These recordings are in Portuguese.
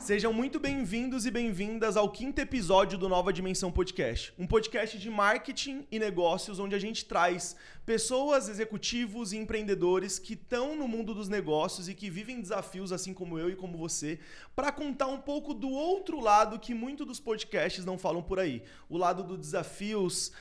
Sejam muito bem-vindos e bem-vindas ao 5º episódio do Nova Dimensão Podcast. Um podcast de marketing e negócios onde a gente traz pessoas, executivos e empreendedores que estão no mundo dos negócios e que vivem desafios assim como eu e como você, para contar um pouco do outro lado que muitos dos podcasts não falam por aí. O lado dos desafios,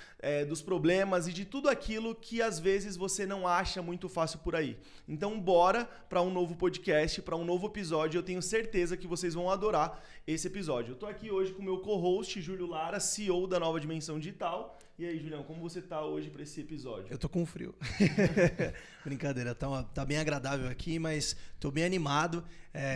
dos problemas e de tudo aquilo que às vezes você não acha muito fácil por aí. Então bora para um novo podcast, para um novo episódio. Eu tenho certeza que vocês vão adorar esse episódio. Eu tô aqui hoje com o meu co-host, Júlio Lara, CEO da Nova Dimensão Digital. E aí, Julião, como você tá hoje para esse episódio? Eu tô com frio. Brincadeira, tá bem agradável aqui, mas tô bem animado.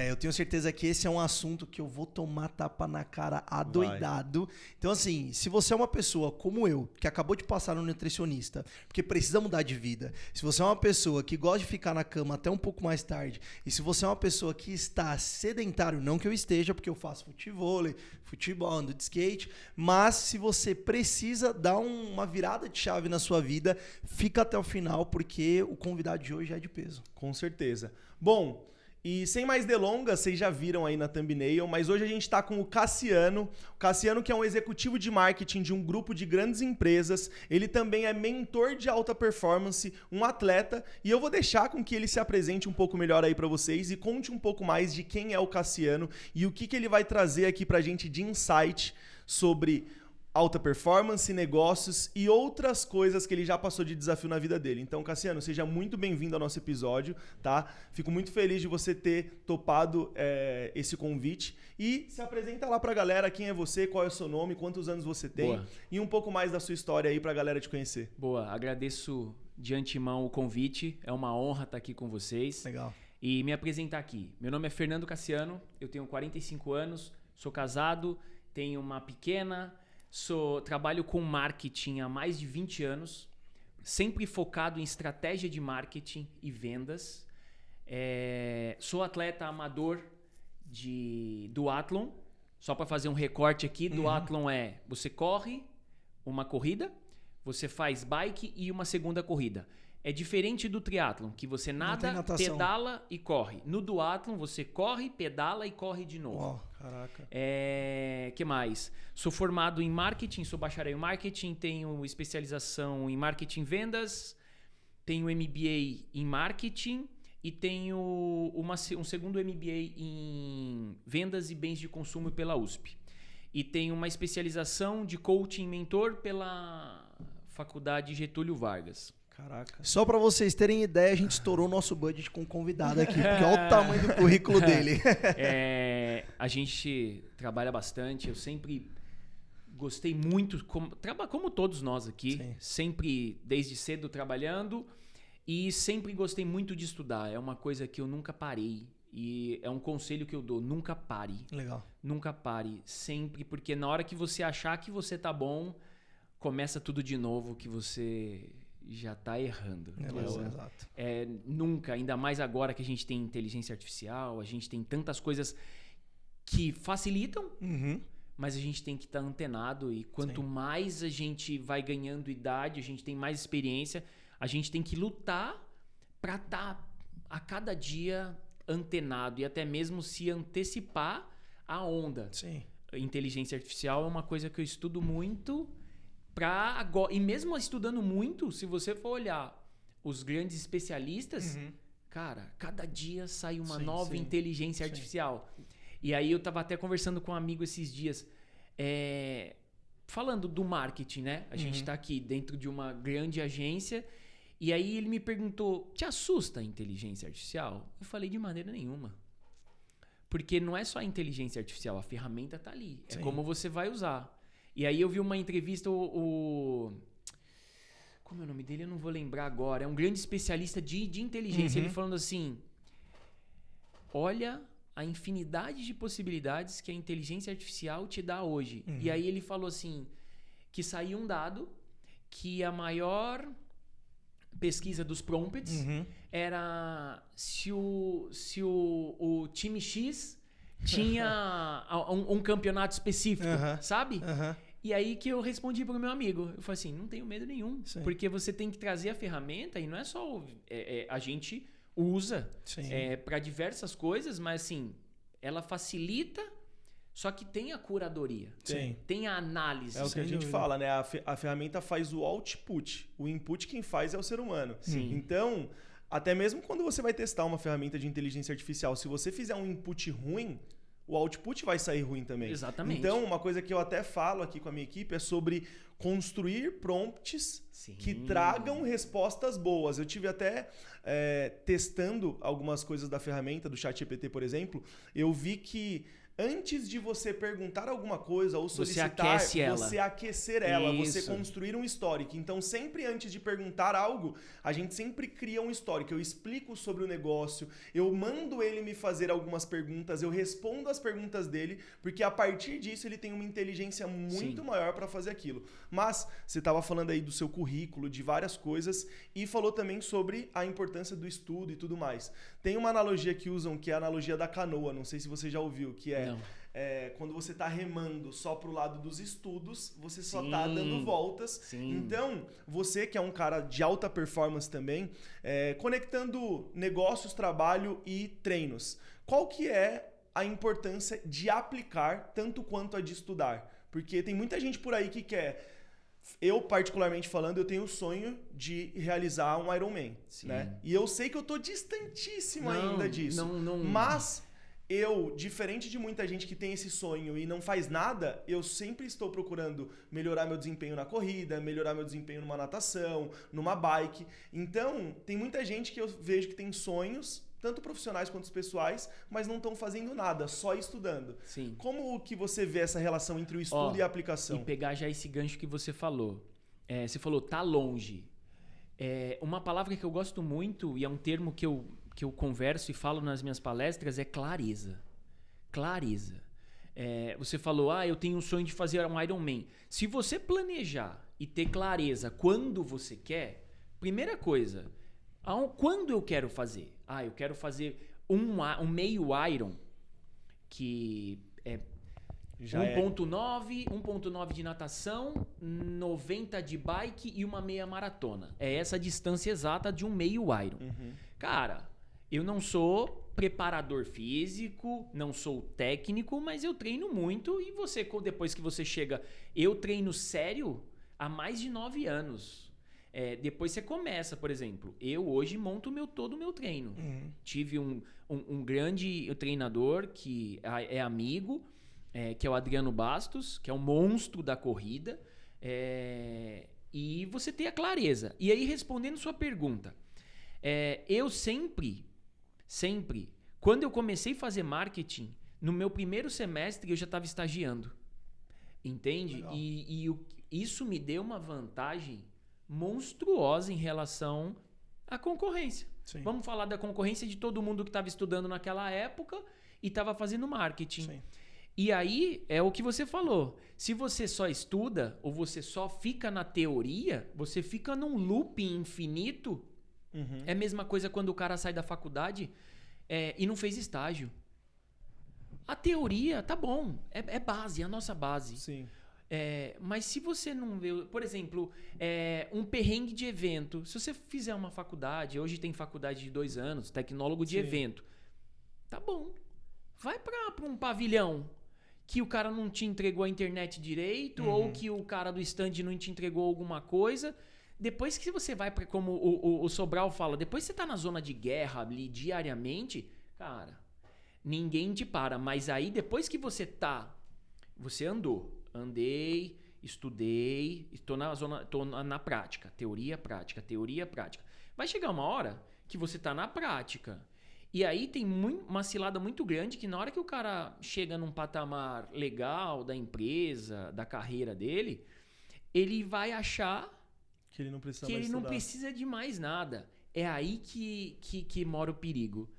Eu tenho certeza que esse é um assunto que eu vou tomar tapa na cara adoidado. Então, assim, se você é uma pessoa como eu, que acabou de passar no nutricionista, porque precisa mudar de vida, se você é uma pessoa que gosta de ficar na cama até um pouco mais tarde, e se você é uma pessoa que está sedentário, não que eu esteja, porque eu faço futebol, ando de skate, mas se você precisa dar uma virada de chave na sua vida, fica até o final, porque o convidado de hoje é de peso. Com certeza. Bom, e sem mais delongas, vocês já viram aí na thumbnail, mas hoje a gente está com o Cassiano. O Cassiano, que é um executivo de marketing de um grupo de grandes empresas. Ele também é mentor de alta performance, um atleta. E eu vou deixar com que ele se apresente um pouco melhor aí para vocês e conte um pouco mais de quem é o Cassiano e o que ele vai trazer aqui para a gente de insight sobre alta performance, negócios e outras coisas que ele já passou de desafio na vida dele. Então, Cassiano, seja muito bem-vindo ao nosso episódio, tá? Fico muito feliz de você ter topado esse convite. E se apresenta lá pra galera quem é você, qual é o seu nome, quantos anos você tem. Boa. E um pouco mais da sua história aí pra galera te conhecer. Boa, agradeço de antemão o convite, é uma honra estar aqui com vocês. Legal. E me apresentar aqui. Meu nome é Fernando Cassiano, eu tenho 45 anos, sou casado, tenho uma pequena... Trabalho com marketing há mais de 20 anos, sempre focado em estratégia de marketing e vendas. Sou atleta amador de duatlon. Só para fazer um recorte aqui, duatlon você corre uma corrida, você faz bike e uma segunda corrida. É diferente do triatlon, que você nada, pedala e corre. No duatlon, você corre, pedala e corre de novo. Caraca. Que mais? Sou formado em marketing, sou bacharel em marketing, tenho especialização em marketing e vendas, tenho MBA em marketing e tenho um segundo MBA em vendas e bens de consumo pela USP. E tenho uma especialização de coaching mentor pela Faculdade Getúlio Vargas. Caraca. Só pra vocês terem ideia, a gente estourou o nosso budget com um convidado aqui, porque olha o tamanho do currículo dele. A gente trabalha bastante, eu sempre gostei muito, como todos nós aqui, sim, sempre desde cedo trabalhando e sempre gostei muito de estudar. É uma coisa que eu nunca parei e é um conselho que eu dou, nunca pare. Legal. Nunca pare, sempre, porque na hora que você achar que você tá bom, começa tudo de novo que você... já tá errando. Exato. Nunca, ainda mais agora que a gente tem inteligência artificial, a gente tem tantas coisas que facilitam, mas a gente tem que estar antenado e quanto mais a gente vai ganhando idade, a gente tem mais experiência, a gente tem que lutar para estar a cada dia antenado e até mesmo se antecipar à onda. Sim. Inteligência artificial é uma coisa que eu estudo muito. E mesmo estudando muito, se você for olhar os grandes especialistas, cara, cada dia sai uma nova inteligência artificial. E aí eu tava até conversando com um amigo esses dias, falando do marketing, né? A gente tá aqui dentro de uma grande agência e aí ele me perguntou, te assusta a inteligência artificial? Eu falei, de maneira nenhuma. Porque não é só a inteligência artificial, a ferramenta tá ali. É como você vai usar. E aí eu vi uma entrevista, como é o nome dele? Eu não vou lembrar agora. É um grande especialista de inteligência. Ele falando assim, olha a infinidade de possibilidades que a inteligência artificial te dá hoje. E aí ele falou assim, que saiu um dado que a maior pesquisa dos prompts era se o time X... tinha um campeonato específico, sabe? E aí que eu respondi pro meu amigo. Eu falei assim, não tenho medo nenhum. Sim. Porque você tem que trazer a ferramenta e não é só... a gente usa para diversas coisas, mas assim, ela facilita Só que tem a curadoria. Tem. Tem a análise. É o que a gente fala, né? A ferramenta faz o output. O input quem faz é o ser humano. Sim. Então, até mesmo quando você vai testar uma ferramenta de inteligência artificial, se você fizer um input ruim, o output vai sair ruim também. Exatamente. Então, uma coisa que eu até falo aqui com a minha equipe é sobre construir prompts Sim. que tragam respostas boas. Eu tive até testando algumas coisas da ferramenta, do ChatGPT, por exemplo, eu vi que antes de você perguntar alguma coisa ou solicitar, você aquecer ela, Isso. você construir um histórico. Então, sempre antes de perguntar algo, a gente sempre cria um histórico. Eu explico sobre o negócio, eu mando ele me fazer algumas perguntas, eu respondo as perguntas dele, porque a partir disso ele tem uma inteligência muito maior para fazer aquilo. Mas você estava falando aí do seu currículo, de várias coisas, e falou também sobre a importância do estudo e tudo mais. Tem uma analogia que usam, que é a analogia da canoa, não sei se você já ouviu, que quando você está remando só pro lado dos estudos, você só está dando voltas. Sim. Então, você que é um cara de alta performance também, conectando negócios, trabalho e treinos, qual que é a importância de aplicar tanto quanto a de estudar? Porque tem muita gente por aí que quer... Eu, particularmente falando, eu tenho o sonho de realizar um Ironman, né? E eu sei que eu tô distantíssimo ainda disso. Mas eu, diferente de muita gente que tem esse sonho e não faz nada, eu sempre estou procurando melhorar meu desempenho na corrida, melhorar meu desempenho numa natação, numa bike. Então, tem muita gente que eu vejo que tem sonhos, tanto profissionais quanto pessoais, mas não estão fazendo nada, só estudando. Sim. Como que você vê essa relação entre o estudo e a aplicação? E pegar já esse gancho que você falou. Você falou, tá longe. Uma palavra que eu gosto muito, e é um termo que eu converso e falo nas minhas palestras, é clareza. Clareza. Você falou, eu tenho um sonho de fazer um Ironman. Se você planejar e ter clareza quando você quer, primeira coisa, quando eu quero fazer? Eu quero fazer um meio Iron, que é 1.9 de natação, 90 de bike e uma meia maratona. É essa a distância exata de um meio Iron. Cara, eu não sou preparador físico, não sou técnico, mas eu treino muito e depois que você chega... Eu treino sério há mais de 9 anos. Depois você começa, por exemplo, eu hoje monto todo o meu treino. Tive um grande treinador que é amigo, que é o Adriano Bastos, que é um monstro da corrida, e você tem a clareza. E aí, respondendo sua pergunta, eu sempre, quando eu comecei a fazer marketing, no meu primeiro semestre eu já estava estagiando, entende? E isso me deu uma vantagem monstruosa em relação à concorrência. Sim. Vamos falar da concorrência de todo mundo que estava estudando naquela época e estava fazendo marketing. Sim. E aí é o que você falou. Se você só estuda ou você só fica na teoria, você fica num looping infinito. É a mesma coisa quando o cara sai da faculdade e não fez estágio. A teoria, tá bom, é base, é a nossa base. Sim. Mas se você não vê, por exemplo, um perrengue de evento, se você fizer uma faculdade, hoje tem faculdade de 2 anos, tecnólogo de evento, tá bom. Vai para um pavilhão que o cara não te entregou a internet direito ou que o cara do stand não te entregou alguma coisa. Depois que você vai para, como o Sobral fala, depois que você tá na zona de guerra ali diariamente, cara, ninguém te para. Mas aí depois que você andei, estudei, estou na prática, teoria, prática. Vai chegar uma hora que você tá na prática. E aí tem uma cilada muito grande que na hora que o cara chega num patamar legal da empresa, da carreira dele, ele vai achar que ele não precisa que mais ele não estudar. precisa de mais nada. É aí que mora o perigo.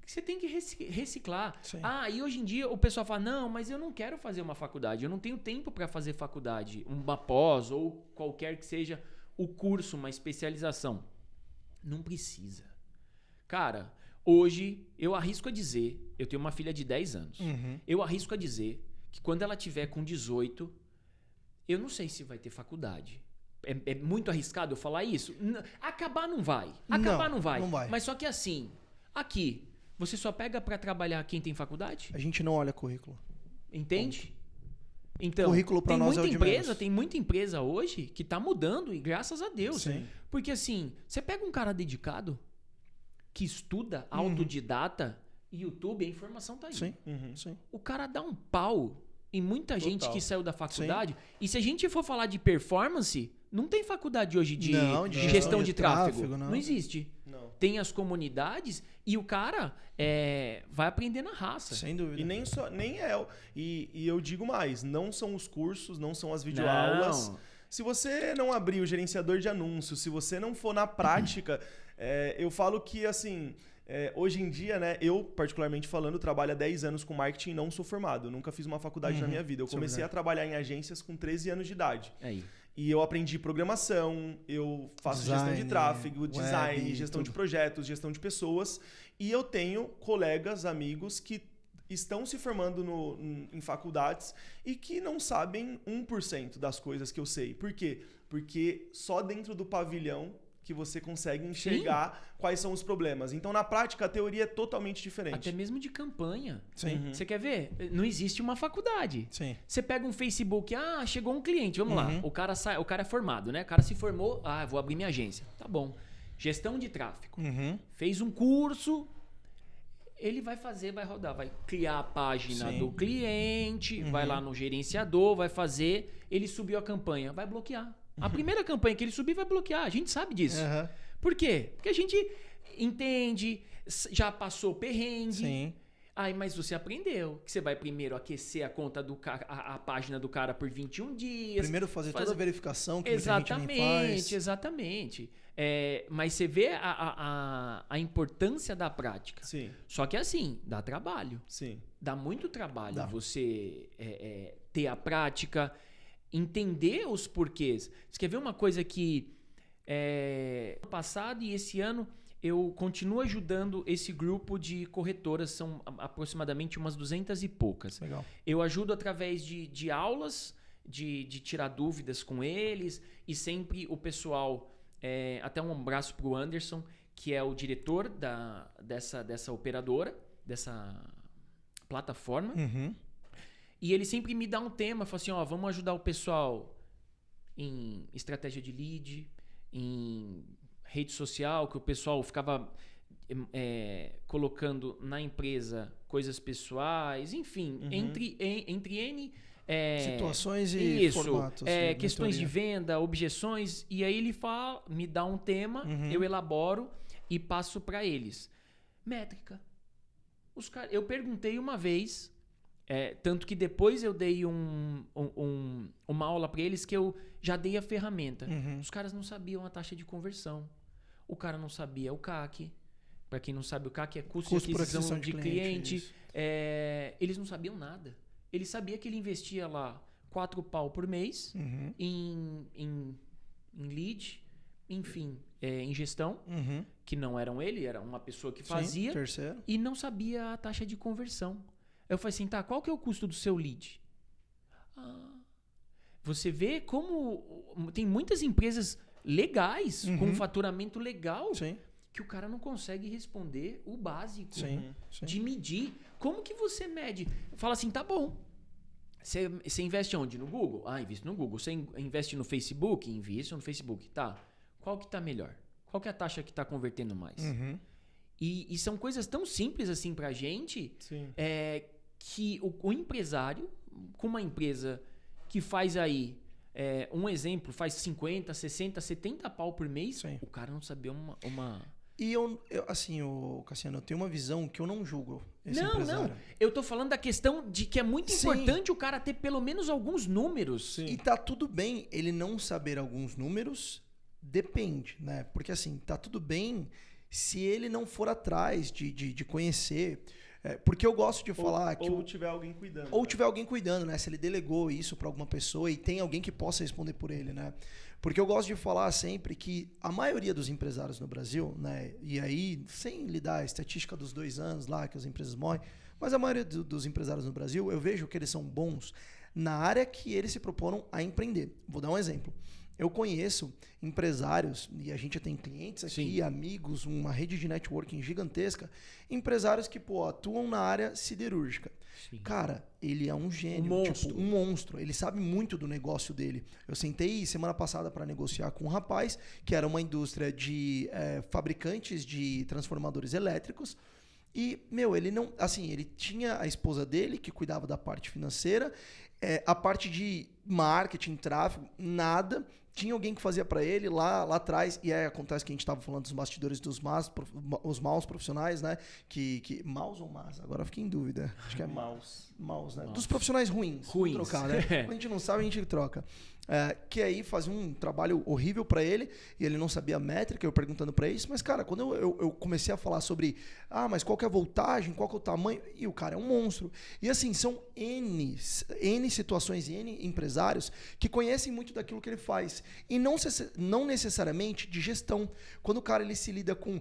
Você tem que reciclar. Sim. E hoje em dia o pessoal fala, não, mas eu não quero fazer uma faculdade, eu não tenho tempo para fazer faculdade, uma pós ou qualquer que seja o curso, uma especialização. Não precisa. Cara, hoje eu arrisco a dizer, eu tenho uma filha de 10 anos, eu arrisco a dizer que quando ela tiver com 18, eu não sei se vai ter faculdade. É muito arriscado eu falar isso? Acabar não vai. Não vai. Mas só que assim, aqui, você só pega pra trabalhar quem tem faculdade? A gente não olha currículo. Entende? Então, Currículo pra nós é o de menos. tem muita empresa hoje que tá mudando, e graças a Deus. Sim. Porque assim, você pega um cara dedicado, que estuda, autodidata, YouTube, a informação tá aí. Sim. Sim. O cara dá um pau em muita gente Total. que saiu da faculdade. E se a gente for falar de performance, não tem faculdade hoje de gestão de tráfego. Não existe. Não. Tem as comunidades e o cara vai aprender na raça. Sem dúvida. E nem é. E eu digo mais, não são os cursos, não são as videoaulas. Não. Se você não abrir o gerenciador de anúncios, se você não for na prática, eu falo que, assim, hoje em dia, né, eu, particularmente falando, trabalho há 10 anos com marketing e não sou formado. Eu nunca fiz uma faculdade na minha vida. Eu comecei a trabalhar em agências com 13 anos de idade. Aí. E eu aprendi programação, eu faço gestão de tráfego, design, gestão de projetos, gestão de pessoas. E eu tenho colegas, amigos que estão se formando em faculdades e que não sabem 1% das coisas que eu sei. Por quê? Porque só dentro do pavilhão que você consegue enxergar quais são os problemas. Então, na prática, a teoria é totalmente diferente. Até mesmo de campanha. Sim. Você quer ver? Não existe uma faculdade. Sim. Você pega um Facebook, chegou um cliente, vamos lá. O cara é formado, né? O cara se formou, vou abrir minha agência. Tá bom. Gestão de tráfego. Fez um curso, ele vai rodar, vai criar a página do cliente, vai lá no gerenciador, vai fazer, ele subiu a campanha, vai bloquear. A primeira campanha que ele subir vai bloquear, a gente sabe disso. Por quê? Porque a gente entende, já passou perrengue. Sim. Mas você aprendeu que você vai primeiro aquecer a conta do cara, a página do cara por 21 dias. Primeiro fazer toda a verificação que muita gente nem faz. Exatamente. Mas você vê a importância da prática. Sim. Só que assim, dá trabalho. Sim. Dá muito trabalho você ter a prática, entender os porquês. Você quer ver uma coisa que no passado e esse ano eu continuo ajudando esse grupo de corretoras, são aproximadamente umas 200 e poucas. Legal. Eu ajudo através de aulas, de tirar dúvidas com eles, e sempre o pessoal, até um abraço para o Anderson, que é o diretor dessa operadora, dessa plataforma, e ele sempre me dá um tema, fala assim, vamos ajudar o pessoal em estratégia de lead, em rede social, que o pessoal ficava colocando na empresa coisas pessoais, enfim, entre N situações e formatos. Questões de venda, objeções, e aí ele me dá um tema, eu elaboro e passo para eles. Métrica. Eu perguntei uma vez, tanto que depois eu dei uma aula para eles que eu já dei a ferramenta. Os caras não sabiam a taxa de conversão. O cara não sabia o CAC. Para quem não sabe, o CAC é custo de aquisição de cliente. Eles não sabiam nada. Ele sabia que ele investia lá 4 pau por mês em lead, enfim, em gestão, que não eram ele, era uma pessoa que fazia. Terceiro. E não sabia a taxa de conversão. Eu falei assim, qual que é o custo do seu lead? Você vê como tem muitas empresas legais, com um faturamento legal, que o cara não consegue responder o básico de medir. Como que você mede? Fala assim, tá bom. Você investe onde? No Google? Invisto no Google. Você investe no Facebook? Invisto no Facebook. Tá. Qual que tá melhor? Qual que é a taxa que tá convertendo mais? E são coisas tão simples assim pra gente, que o empresário, com uma empresa que faz aí, um exemplo, faz 50, 60, 70 pau por mês, o cara não sabia uma... E Cassiano, eu tenho uma visão que eu não julgo esse empresário. Não. Eu tô falando da questão de que é muito importante o cara ter pelo menos alguns números. E tá tudo bem ele não saber alguns números, depende, né? Porque assim, tá tudo bem se ele não for atrás de conhecer. Porque eu gosto de falar que... Ou tiver alguém cuidando. Ou tiver alguém cuidando, né? Se ele delegou isso para alguma pessoa e tem alguém que possa responder por ele, né? Porque eu gosto de falar sempre que a maioria dos empresários no Brasil, né? E aí, sem lidar a estatística dos 2 anos lá que as empresas morrem, mas a maioria dos empresários no Brasil, eu vejo que eles são bons na área que eles se proporam a empreender. Vou dar um exemplo. Eu conheço empresários, e a gente tem clientes aqui, amigos, uma rede de networking gigantesca, empresários que, atuam na área siderúrgica. Sim. Cara, ele é um gênio, um monstro. Ele sabe muito do negócio dele. Eu sentei semana passada para negociar com um rapaz que era uma indústria de fabricantes de transformadores elétricos. E, ele não... Assim, ele tinha a esposa dele que cuidava da parte financeira, a parte de marketing, tráfego, nada. Tinha alguém que fazia para ele lá atrás, e aí acontece que a gente estava falando dos bastidores dos os maus profissionais, né? Que maus ou más? Agora eu fiquei em dúvida. Acho que é maus, né? Maus. Dos profissionais ruins. Trocar, né? Quando a gente não sabe, a gente troca. Que aí fazia um trabalho horrível para ele, e ele não sabia a métrica, eu perguntando para isso, mas cara, quando eu comecei a falar sobre, mas qual que é a voltagem, qual que é o tamanho, e o cara é um monstro. E assim, são N situações e N empresários que conhecem muito daquilo que ele faz, e não necessariamente de gestão. Quando o cara ele se lida com,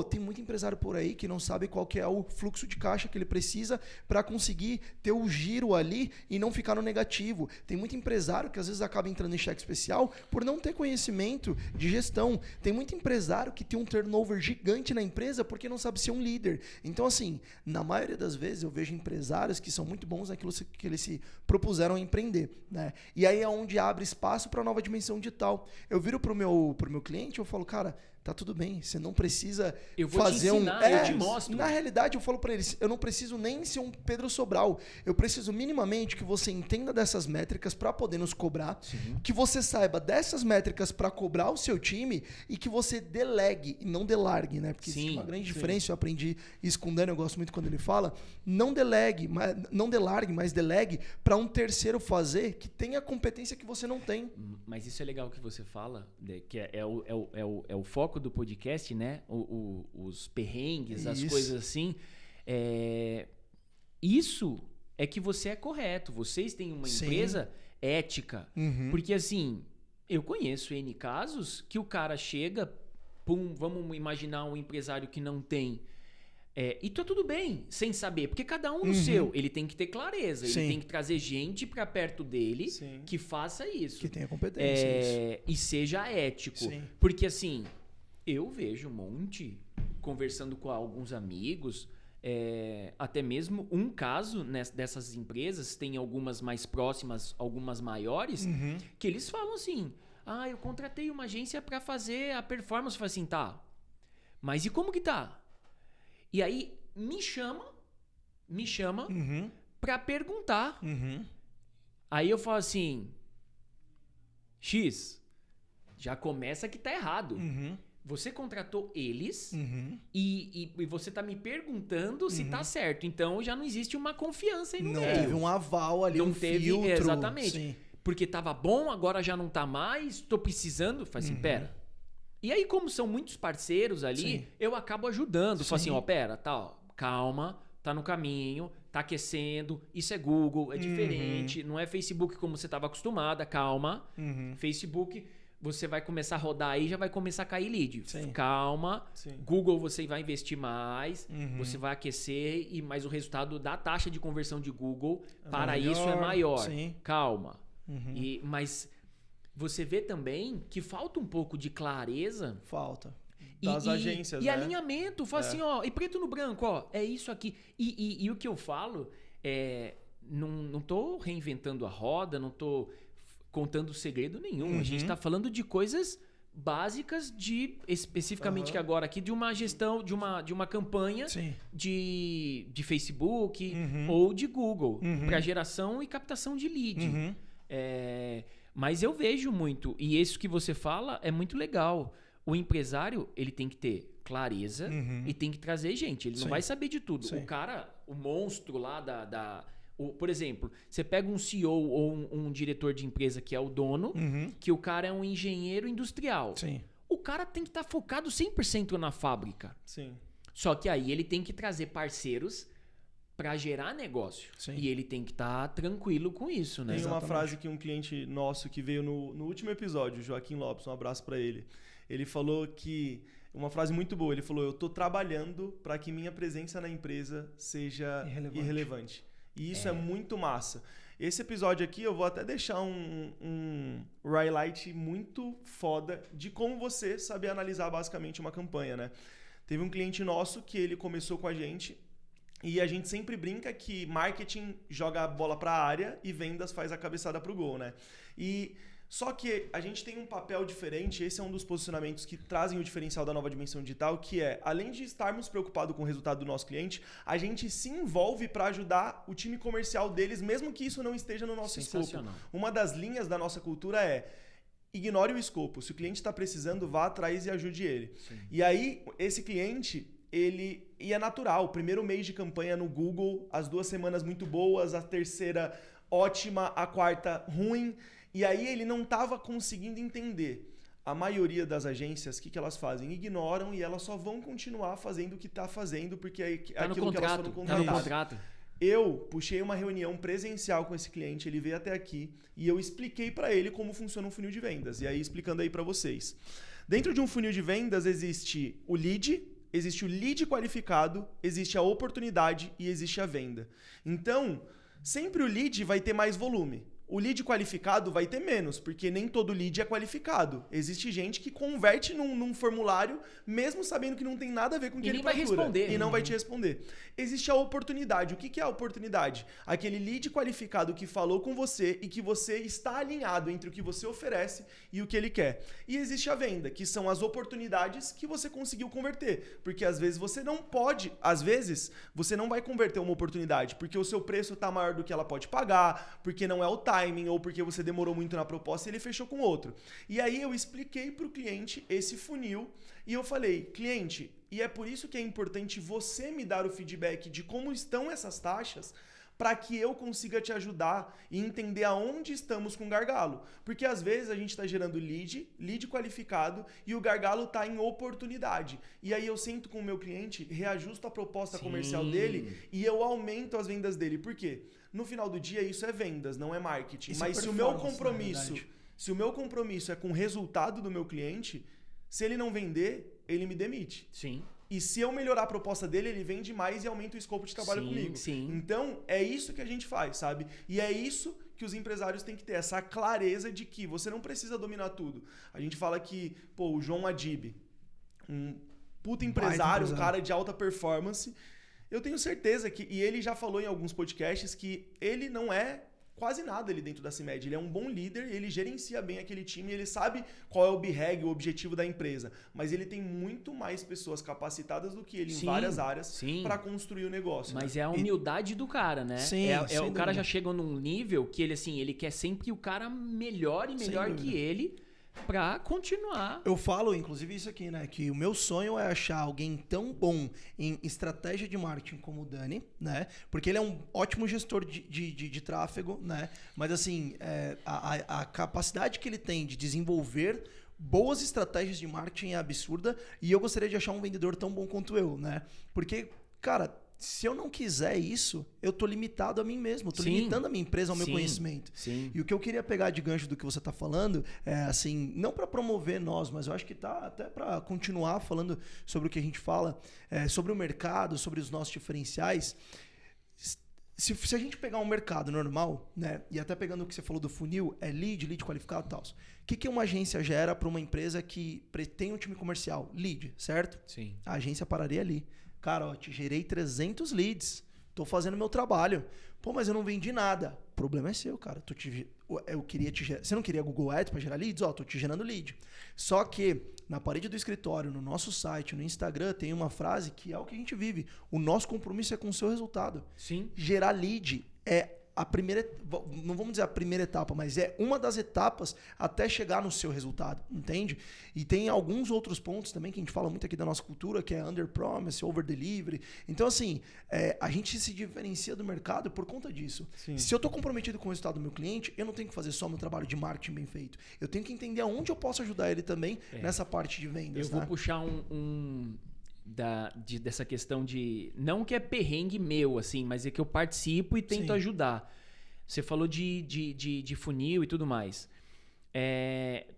tem muito empresário por aí que não sabe qual que é o fluxo de caixa que ele precisa para conseguir ter o giro ali e não ficar no negativo. Tem muito empresário que às vezes acaba entrando em cheque especial por não ter conhecimento de gestão. Tem muito empresário que tem um turnover gigante na empresa porque não sabe ser um líder. Então, assim, na maioria das vezes eu vejo empresários que são muito bons naquilo que eles se propuseram a empreender, né? E aí é onde abre espaço para a nova dimensão digital. Eu viro pro meu cliente e eu falo, cara, tá tudo bem, você não precisa fazer te ensinar, eu te mostro. Na realidade, eu falo para eles, eu não preciso nem ser um Pedro Sobral. Eu preciso minimamente que você entenda dessas métricas para poder nos cobrar, que você saiba dessas métricas para cobrar o seu time e que você delegue e não delargue, né? Porque existe uma grande diferença, eu aprendi isso com o Dani, eu gosto muito quando ele fala, não delargue, mas delegue para um terceiro fazer que tenha a competência que você não tem. Mas isso é legal que você fala, que é o foco do podcast, né? Os perrengues, as coisas assim. Isso é que você é correto. Vocês têm uma empresa ética. Porque assim, eu conheço N casos que o cara chega, vamos imaginar um empresário que não tem. E tá tudo bem, sem saber, porque cada um no seu, ele tem que ter clareza, ele tem que trazer gente pra perto dele que faça isso. Que tenha competência. E seja ético. Porque assim, eu vejo um monte, conversando com alguns amigos, até mesmo um caso dessas empresas, tem algumas mais próximas, algumas maiores, que eles falam assim, eu contratei uma agência pra fazer a performance. Eu falo assim, tá, mas e como que tá? E aí me chama pra perguntar. Aí eu falo assim, X, já começa que tá errado. Você contratou eles e você tá me perguntando se tá certo. Então já não existe uma confiança aí no meio. Não teve um aval ali, não teve filtro. Exatamente. Porque tava bom, agora já não tá mais, tô precisando. Fala assim, pera. E aí, como são muitos parceiros ali, eu acabo ajudando. Falo assim, pera, calma, tá no caminho, tá aquecendo, isso é Google, é diferente, não é Facebook como você tava acostumada, calma. Facebook, você vai começar a rodar aí, já vai começar a cair lead. Calma. Google, você vai investir mais, você vai aquecer, mas o resultado da taxa de conversão de Google para isso é maior. Calma. Mas você vê também que falta um pouco de clareza. Falta. Das agências, e alinhamento. Fala assim, e preto no branco, é isso aqui. E o que eu falo, não tô reinventando a roda, não tô contando segredo nenhum. A gente tá falando de coisas básicas especificamente agora aqui, de uma gestão, de uma campanha de Facebook ou de Google para geração e captação de lead. Mas eu vejo muito, e isso que você fala é muito legal. O empresário, ele tem que ter clareza e tem que trazer gente. Ele não vai saber de tudo. O cara, o monstro lá por exemplo, você pega um CEO ou um diretor de empresa que é o dono, que o cara é um engenheiro industrial. O cara tem que estar focado 100% na fábrica. Só que aí ele tem que trazer parceiros para gerar negócio. E ele tem que estar tranquilo com isso, né? Tem uma frase que um cliente nosso que veio no último episódio, Joaquim Lopes, um abraço para ele. Ele falou que... Uma frase muito boa. Ele falou, eu tô trabalhando para que minha presença na empresa seja irrelevante. E isso é muito massa. Esse episódio aqui eu vou até deixar um highlight muito foda de como você saber analisar basicamente uma campanha, né? Teve um cliente nosso que ele começou com a gente e a gente sempre brinca que marketing joga a bola para a área e vendas faz a cabeçada pro gol, né? Só que a gente tem um papel diferente, esse é um dos posicionamentos que trazem o diferencial da Nova Dimensão Digital, que é, além de estarmos preocupados com o resultado do nosso cliente, a gente se envolve para ajudar o time comercial deles, mesmo que isso não esteja no nosso escopo. Uma das linhas da nossa cultura é: ignore o escopo. Se o cliente está precisando, vá atrás e ajude ele. Sim. E aí, esse cliente, e é natural, o primeiro mês de campanha no Google, as 2 semanas muito boas, a terceira ótima, a quarta ruim. E aí ele não estava conseguindo entender. A maioria das agências, o que elas fazem? Ignoram e elas só vão continuar fazendo o que está fazendo, porque é aquilo que elas foram contratadas. Tá no contrato. Eu puxei uma reunião presencial com esse cliente, ele veio até aqui e eu expliquei para ele como funciona um funil de vendas. E aí, explicando aí para vocês. Dentro de um funil de vendas existe o lead qualificado, existe a oportunidade e existe a venda. Então, sempre o lead vai ter mais volume. O lead qualificado vai ter menos, porque nem todo lead é qualificado. Existe gente que converte num formulário, mesmo sabendo que não tem nada a ver com o que ele procura. E nem vai responder. E não vai te responder. Existe a oportunidade. O que é a oportunidade? Aquele lead qualificado que falou com você e que você está alinhado entre o que você oferece e o que ele quer. E existe a venda, que são as oportunidades que você conseguiu converter. Porque às vezes você não pode, às vezes você não vai converter uma oportunidade, porque o seu preço está maior do que ela pode pagar, porque não é o timing, ou porque você demorou muito na proposta e ele fechou com outro. E aí eu expliquei para o cliente esse funil e eu falei: cliente, e é por isso que é importante você me dar o feedback de como estão essas taxas, para que eu consiga te ajudar e entender aonde estamos com gargalo. Porque às vezes a gente está gerando lead qualificado, e o gargalo está em oportunidade. E aí eu sento com o meu cliente, reajusto a proposta comercial dele e eu aumento as vendas dele. Por quê? No final do dia, isso é vendas, não é marketing. Isso. Mas se o meu compromisso é com o resultado do meu cliente, se ele não vender, ele me demite. Sim. E se eu melhorar a proposta dele, ele vende mais e aumenta o escopo de trabalho comigo. Sim. Então, é isso que a gente faz, sabe? E é isso que os empresários têm que ter, essa clareza de que você não precisa dominar tudo. A gente fala que, o João Adib, um puta empresário, um cara de alta performance, eu tenho certeza que, e ele já falou em alguns podcasts, que ele não é quase nada ali dentro da CIMED. Ele é um bom líder, ele gerencia bem aquele time, ele sabe qual é o BREG, o objetivo da empresa. Mas ele tem muito mais pessoas capacitadas do que ele em várias áreas para construir o negócio. Mas é a humildade do cara, né? Sim, o cara já chega num nível que ele quer sempre o cara melhor e melhor que ele, pra continuar. Eu falo, inclusive, isso aqui, né? Que o meu sonho é achar alguém tão bom em estratégia de marketing como o Dani, né? Porque ele é um ótimo gestor de tráfego, né? Mas, assim, a capacidade que ele tem de desenvolver boas estratégias de marketing é absurda, e eu gostaria de achar um vendedor tão bom quanto eu, né? Porque, cara, se eu não quiser isso, eu tô limitado a mim mesmo. Eu tô limitando a minha empresa ao meu conhecimento. Sim. E o que eu queria pegar de gancho do que você tá falando é, assim, não para promover nós, mas eu acho que tá até para continuar falando sobre o que a gente fala, sobre o mercado, sobre os nossos diferenciais. Se a gente pegar um mercado normal, né, e até pegando o que você falou do funil, lead qualificado e tal. O que uma agência gera para uma empresa que tem um time comercial? Lead, certo? Sim. A agência pararia ali. Cara, ó, te gerei 300 leads. Tô fazendo meu trabalho. Pô, mas eu não vendi nada. O problema é seu, cara. Eu queria te gerar. Você não queria Google Ads para gerar leads? Ó, tô te gerando lead. Só que na parede do escritório, no nosso site, no Instagram, tem uma frase que é o que a gente vive. O nosso compromisso é com o seu resultado. Sim. Gerar lead é a primeira, não vamos dizer a primeira etapa, mas é uma das etapas até chegar no seu resultado, entende? E tem alguns outros pontos também que a gente fala muito aqui da nossa cultura, que é under promise, over delivery. Então, assim, a gente se diferencia do mercado por conta disso. Sim. Se eu estou comprometido com o resultado do meu cliente, eu não tenho que fazer só meu trabalho de marketing bem feito. Eu tenho que entender aonde eu posso ajudar ele também nessa parte de vendas. Eu vou puxar dessa questão de... Não que é perrengue meu, assim, mas é que eu participo e tento ajudar. Você falou de funil e tudo mais.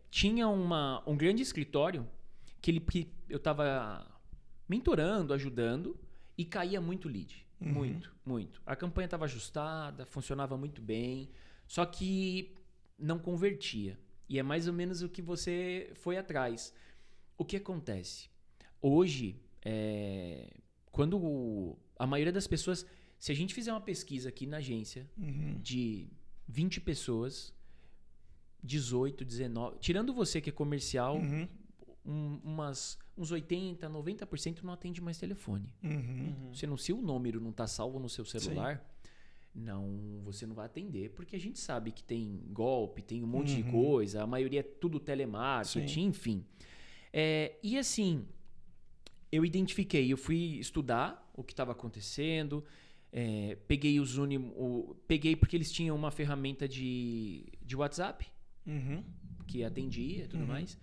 Tinha um grande escritório que eu estava mentorando, ajudando, e caía muito lead. Muito, muito. A campanha estava ajustada, funcionava muito bem, só que não convertia. E é mais ou menos o que você foi atrás. O que acontece? Hoje, quando a maioria das pessoas... Se a gente fizer uma pesquisa aqui na agência de 20 pessoas, 18, 19... Tirando você que é comercial, uns 80, 90% não atende mais telefone. Se o número não está salvo no seu celular, você não vai atender, porque a gente sabe que tem golpe, tem um monte de coisa, a maioria é tudo telemarketing, enfim. E assim, eu identifiquei, eu fui estudar o que estava acontecendo, peguei peguei porque eles tinham uma ferramenta de WhatsApp, que atendia e tudo mais.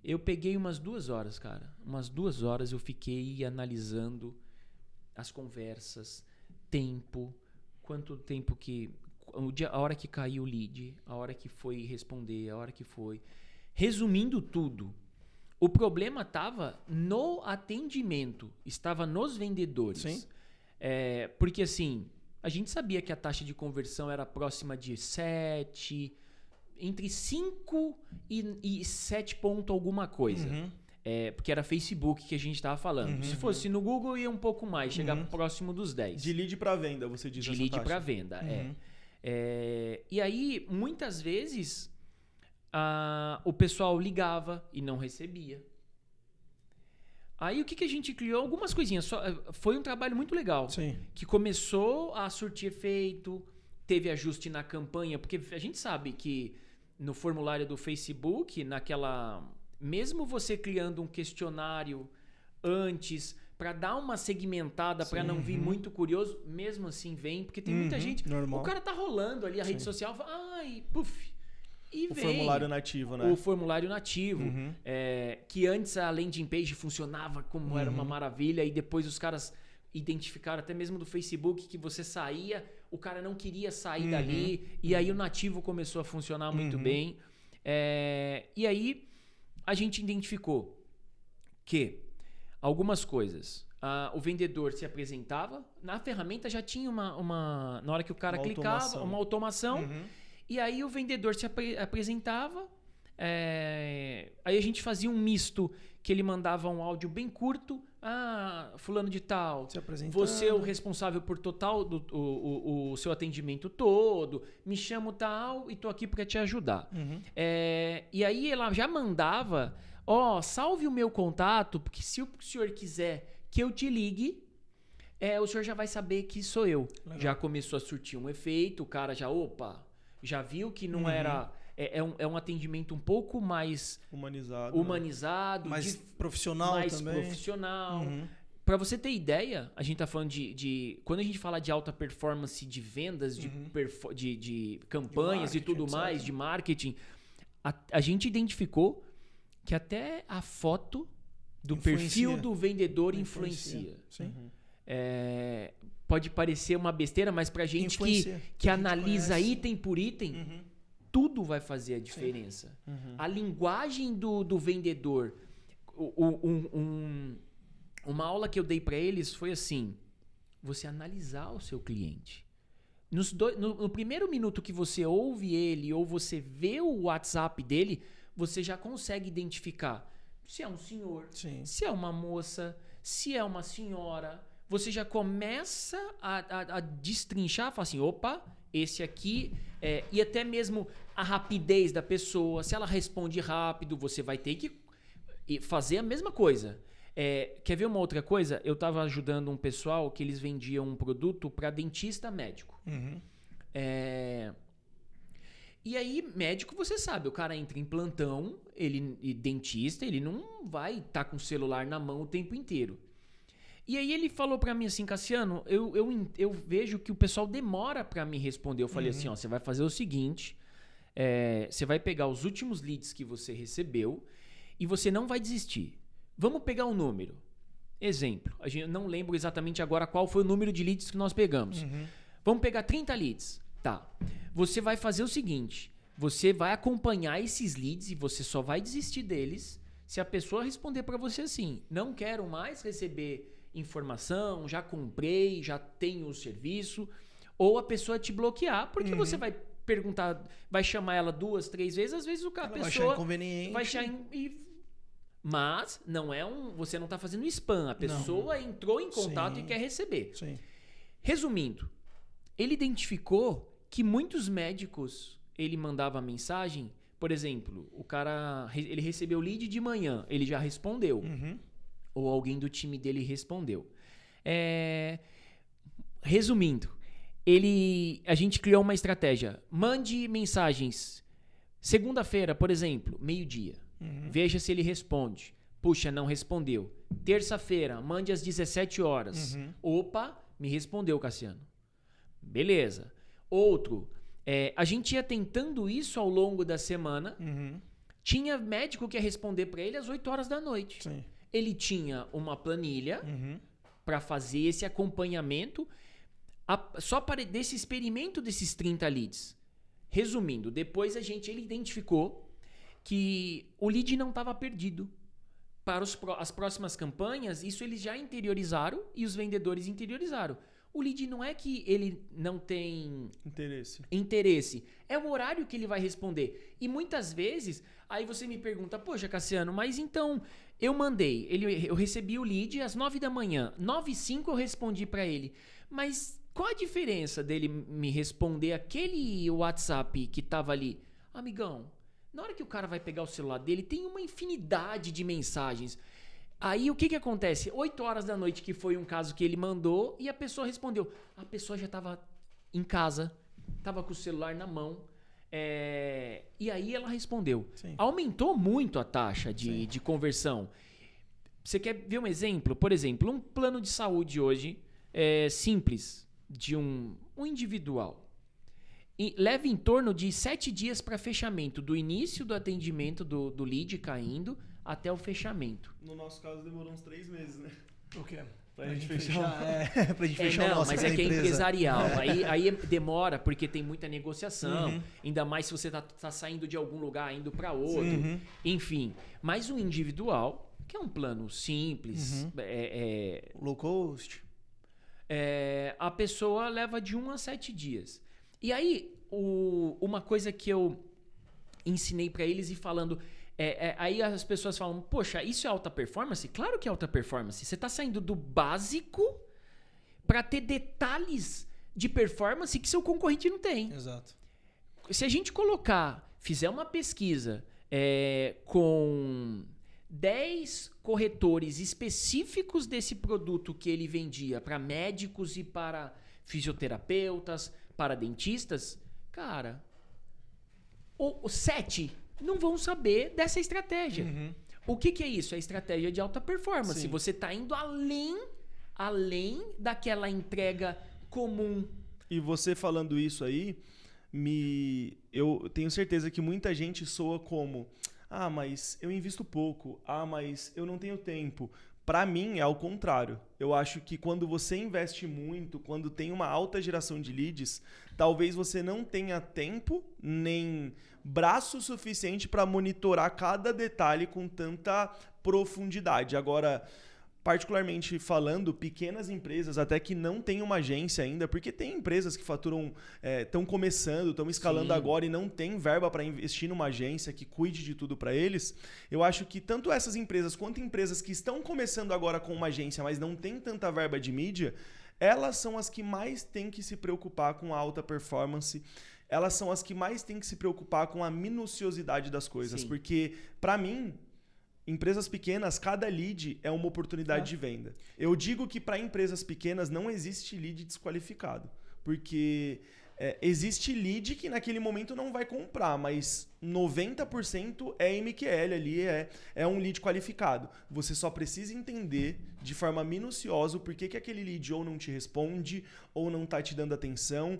Eu peguei umas 2 horas, cara. Umas 2 horas eu fiquei analisando as conversas, tempo, quanto tempo que... A hora que caiu o lead, a hora que foi responder, a hora que foi... Resumindo tudo, o problema estava no atendimento, estava nos vendedores. Sim. Porque assim, a gente sabia que a taxa de conversão era próxima de 7... Entre 5 e 7 ponto alguma coisa. Porque era Facebook que a gente estava falando. Se fosse no Google, ia um pouco mais, chegar próximo dos 10. De lead para venda, você diz essa taxa. De lead para venda, E aí, muitas vezes, o pessoal ligava e não recebia. Aí, o que a gente criou? Algumas coisinhas. Foi um trabalho muito legal. Sim. Que começou a surtir efeito, teve ajuste na campanha, porque a gente sabe que no formulário do Facebook, mesmo você criando um questionário antes para dar uma segmentada, para não vir muito curioso, mesmo assim vem, porque tem muita gente, normal. O cara tá rolando ali a rede social, fala, e o vem. Formulário nativo, né? O formulário nativo, que antes a landing page funcionava como era uma maravilha, e depois os caras identificaram até mesmo do Facebook que você saía, o cara não queria sair dali, e aí o nativo começou a funcionar muito bem. E aí a gente identificou que algumas coisas, o vendedor se apresentava, na ferramenta já tinha na hora que o cara clicava, uma automação, e aí o vendedor se apresentava, aí a gente fazia um misto, que ele mandava um áudio bem curto, fulano de tal, você é o responsável por total o seu atendimento todo, me chamo tal e tô aqui para te ajudar. E aí ela já mandava, salve o meu contato, porque se o senhor quiser que eu te ligue, o senhor já vai saber que sou eu. Legal. Já começou a surtir um efeito, o cara já viu que não era... É um atendimento um pouco mais humanizado, mais profissional também. Para você ter ideia, a gente tá falando quando a gente fala de alta performance de vendas, de campanhas e tudo mais, de marketing, a gente identificou que até a foto do perfil do vendedor influencia. Sim. Pode parecer uma besteira, mas pra gente que analisa item por item, tudo vai fazer a diferença. A linguagem do vendedor. Uma aula que eu dei para eles foi assim: você analisar o seu cliente. No primeiro minuto que você ouve ele ou você vê o WhatsApp dele, você já consegue identificar se é um senhor, se é uma moça, se é uma senhora. Você já começa a destrinchar, fala assim, opa, esse aqui... e até mesmo a rapidez da pessoa, se ela responde rápido, você vai ter que fazer a mesma coisa. Quer ver uma outra coisa? Eu estava ajudando um pessoal que eles vendiam um produto para dentista médico. E aí, médico, você sabe, o cara entra em plantão, dentista, ele não vai estar com o celular na mão o tempo inteiro. E aí ele falou pra mim assim, Cassiano, eu vejo que o pessoal demora pra me responder. Eu falei assim, você vai fazer o seguinte, você vai pegar os últimos leads que você recebeu e você não vai desistir. Vamos pegar um número. Exemplo, a gente não lembro exatamente agora qual foi o número de leads que nós pegamos. Vamos pegar 30 leads. Tá. Você vai fazer o seguinte, você vai acompanhar esses leads e você só vai desistir deles se a pessoa responder pra você assim, não quero mais receber informação, já comprei, já tenho o serviço, ou a pessoa te bloquear, porque você vai perguntar, vai chamar ela 2, 3 vezes, às vezes a Ela pessoa vai achar inconveniente. vai achar mas não é você não tá fazendo spam, a pessoa entrou em contato e quer receber. Sim. Resumindo, ele identificou que muitos médicos, ele mandava mensagem, por exemplo, o cara, ele recebeu o lead de manhã, ele já respondeu. Ou alguém do time dele respondeu. Resumindo, a gente criou uma estratégia. Mande mensagens segunda-feira, por exemplo, meio-dia. Veja se ele responde. Puxa, não respondeu. Terça-feira, mande às 17 horas. Opa, me respondeu, Cassiano. Beleza. Outro, a gente ia tentando isso ao longo da semana. Tinha médico que ia responder para ele às 8 horas da noite. Sim. Ele tinha uma planilha para fazer esse acompanhamento só para desse experimento desses 30 leads. Resumindo, depois ele identificou que o lead não estava perdido. Para as próximas campanhas, isso eles já interiorizaram e os vendedores interiorizaram. O lead não é que ele não tem interesse. É o horário que ele vai responder. E muitas vezes, aí você me pergunta, poxa, Cassiano, mas então eu mandei, eu recebi o lead às 9 da manhã. 9h05 eu respondi para ele. Mas qual a diferença dele me responder aquele WhatsApp que estava ali? Amigão, na hora que o cara vai pegar o celular dele, tem uma infinidade de mensagens. Aí o que acontece? 8 horas da noite, que foi um caso que ele mandou, e a pessoa respondeu. A pessoa já estava em casa, estava com o celular na mão, e aí ela respondeu. Sim. Aumentou muito a taxa de conversão. Você quer ver um exemplo? Por exemplo, um plano de saúde hoje simples, de um individual. E leva em torno de 7 dias para fechamento, do início do atendimento do lead caindo até o fechamento. No nosso caso demorou uns 3 meses, né? O quê? Pra gente fechar. Pra gente fechar o nosso mas é que é empresa. empresarial. Aí demora porque tem muita negociação. Ainda mais se você tá saindo de algum lugar, indo para outro. Enfim. Mas o individual, que é um plano simples, Low cost. a pessoa leva de 1 a 7 dias. E aí, uma coisa que eu ensinei para eles e falando... aí as pessoas falam, poxa, isso é alta performance? Claro que é alta performance. Você está saindo do básico para ter detalhes de performance que seu concorrente não tem. Exato. Se a gente fizer uma pesquisa com 10 corretores específicos desse produto que ele vendia para médicos e para fisioterapeutas, para dentistas, cara, os 7 não vão saber dessa estratégia. O que é isso? É estratégia de alta performance. Sim. Você está indo além daquela entrega comum. E você falando isso aí, eu tenho certeza que muita gente soa como: ah, mas eu invisto pouco. Ah, mas eu não tenho tempo. Para mim, é ao contrário. Eu acho que quando você investe muito, quando tem uma alta geração de leads, talvez você não tenha tempo nem braço suficiente para monitorar cada detalhe com tanta profundidade. Agora, particularmente falando, pequenas empresas, até que não têm uma agência ainda, porque tem empresas que faturam, estão começando, estão escalando agora e não tem verba para investir numa agência que cuide de tudo para eles. Eu acho que tanto essas empresas quanto empresas que estão começando agora com uma agência, mas não tem tanta verba de mídia, elas são as que mais têm que se preocupar com a alta performance. Elas são as que mais têm que se preocupar com a minuciosidade das coisas. Sim. Porque, para mim, empresas pequenas, cada lead é uma oportunidade de venda. Eu digo que para empresas pequenas não existe lead desqualificado. Porque existe lead que naquele momento não vai comprar, mas 90% é MQL ali, é um lead qualificado. Você só precisa entender de forma minuciosa o porquê que aquele lead ou não te responde ou não está te dando atenção.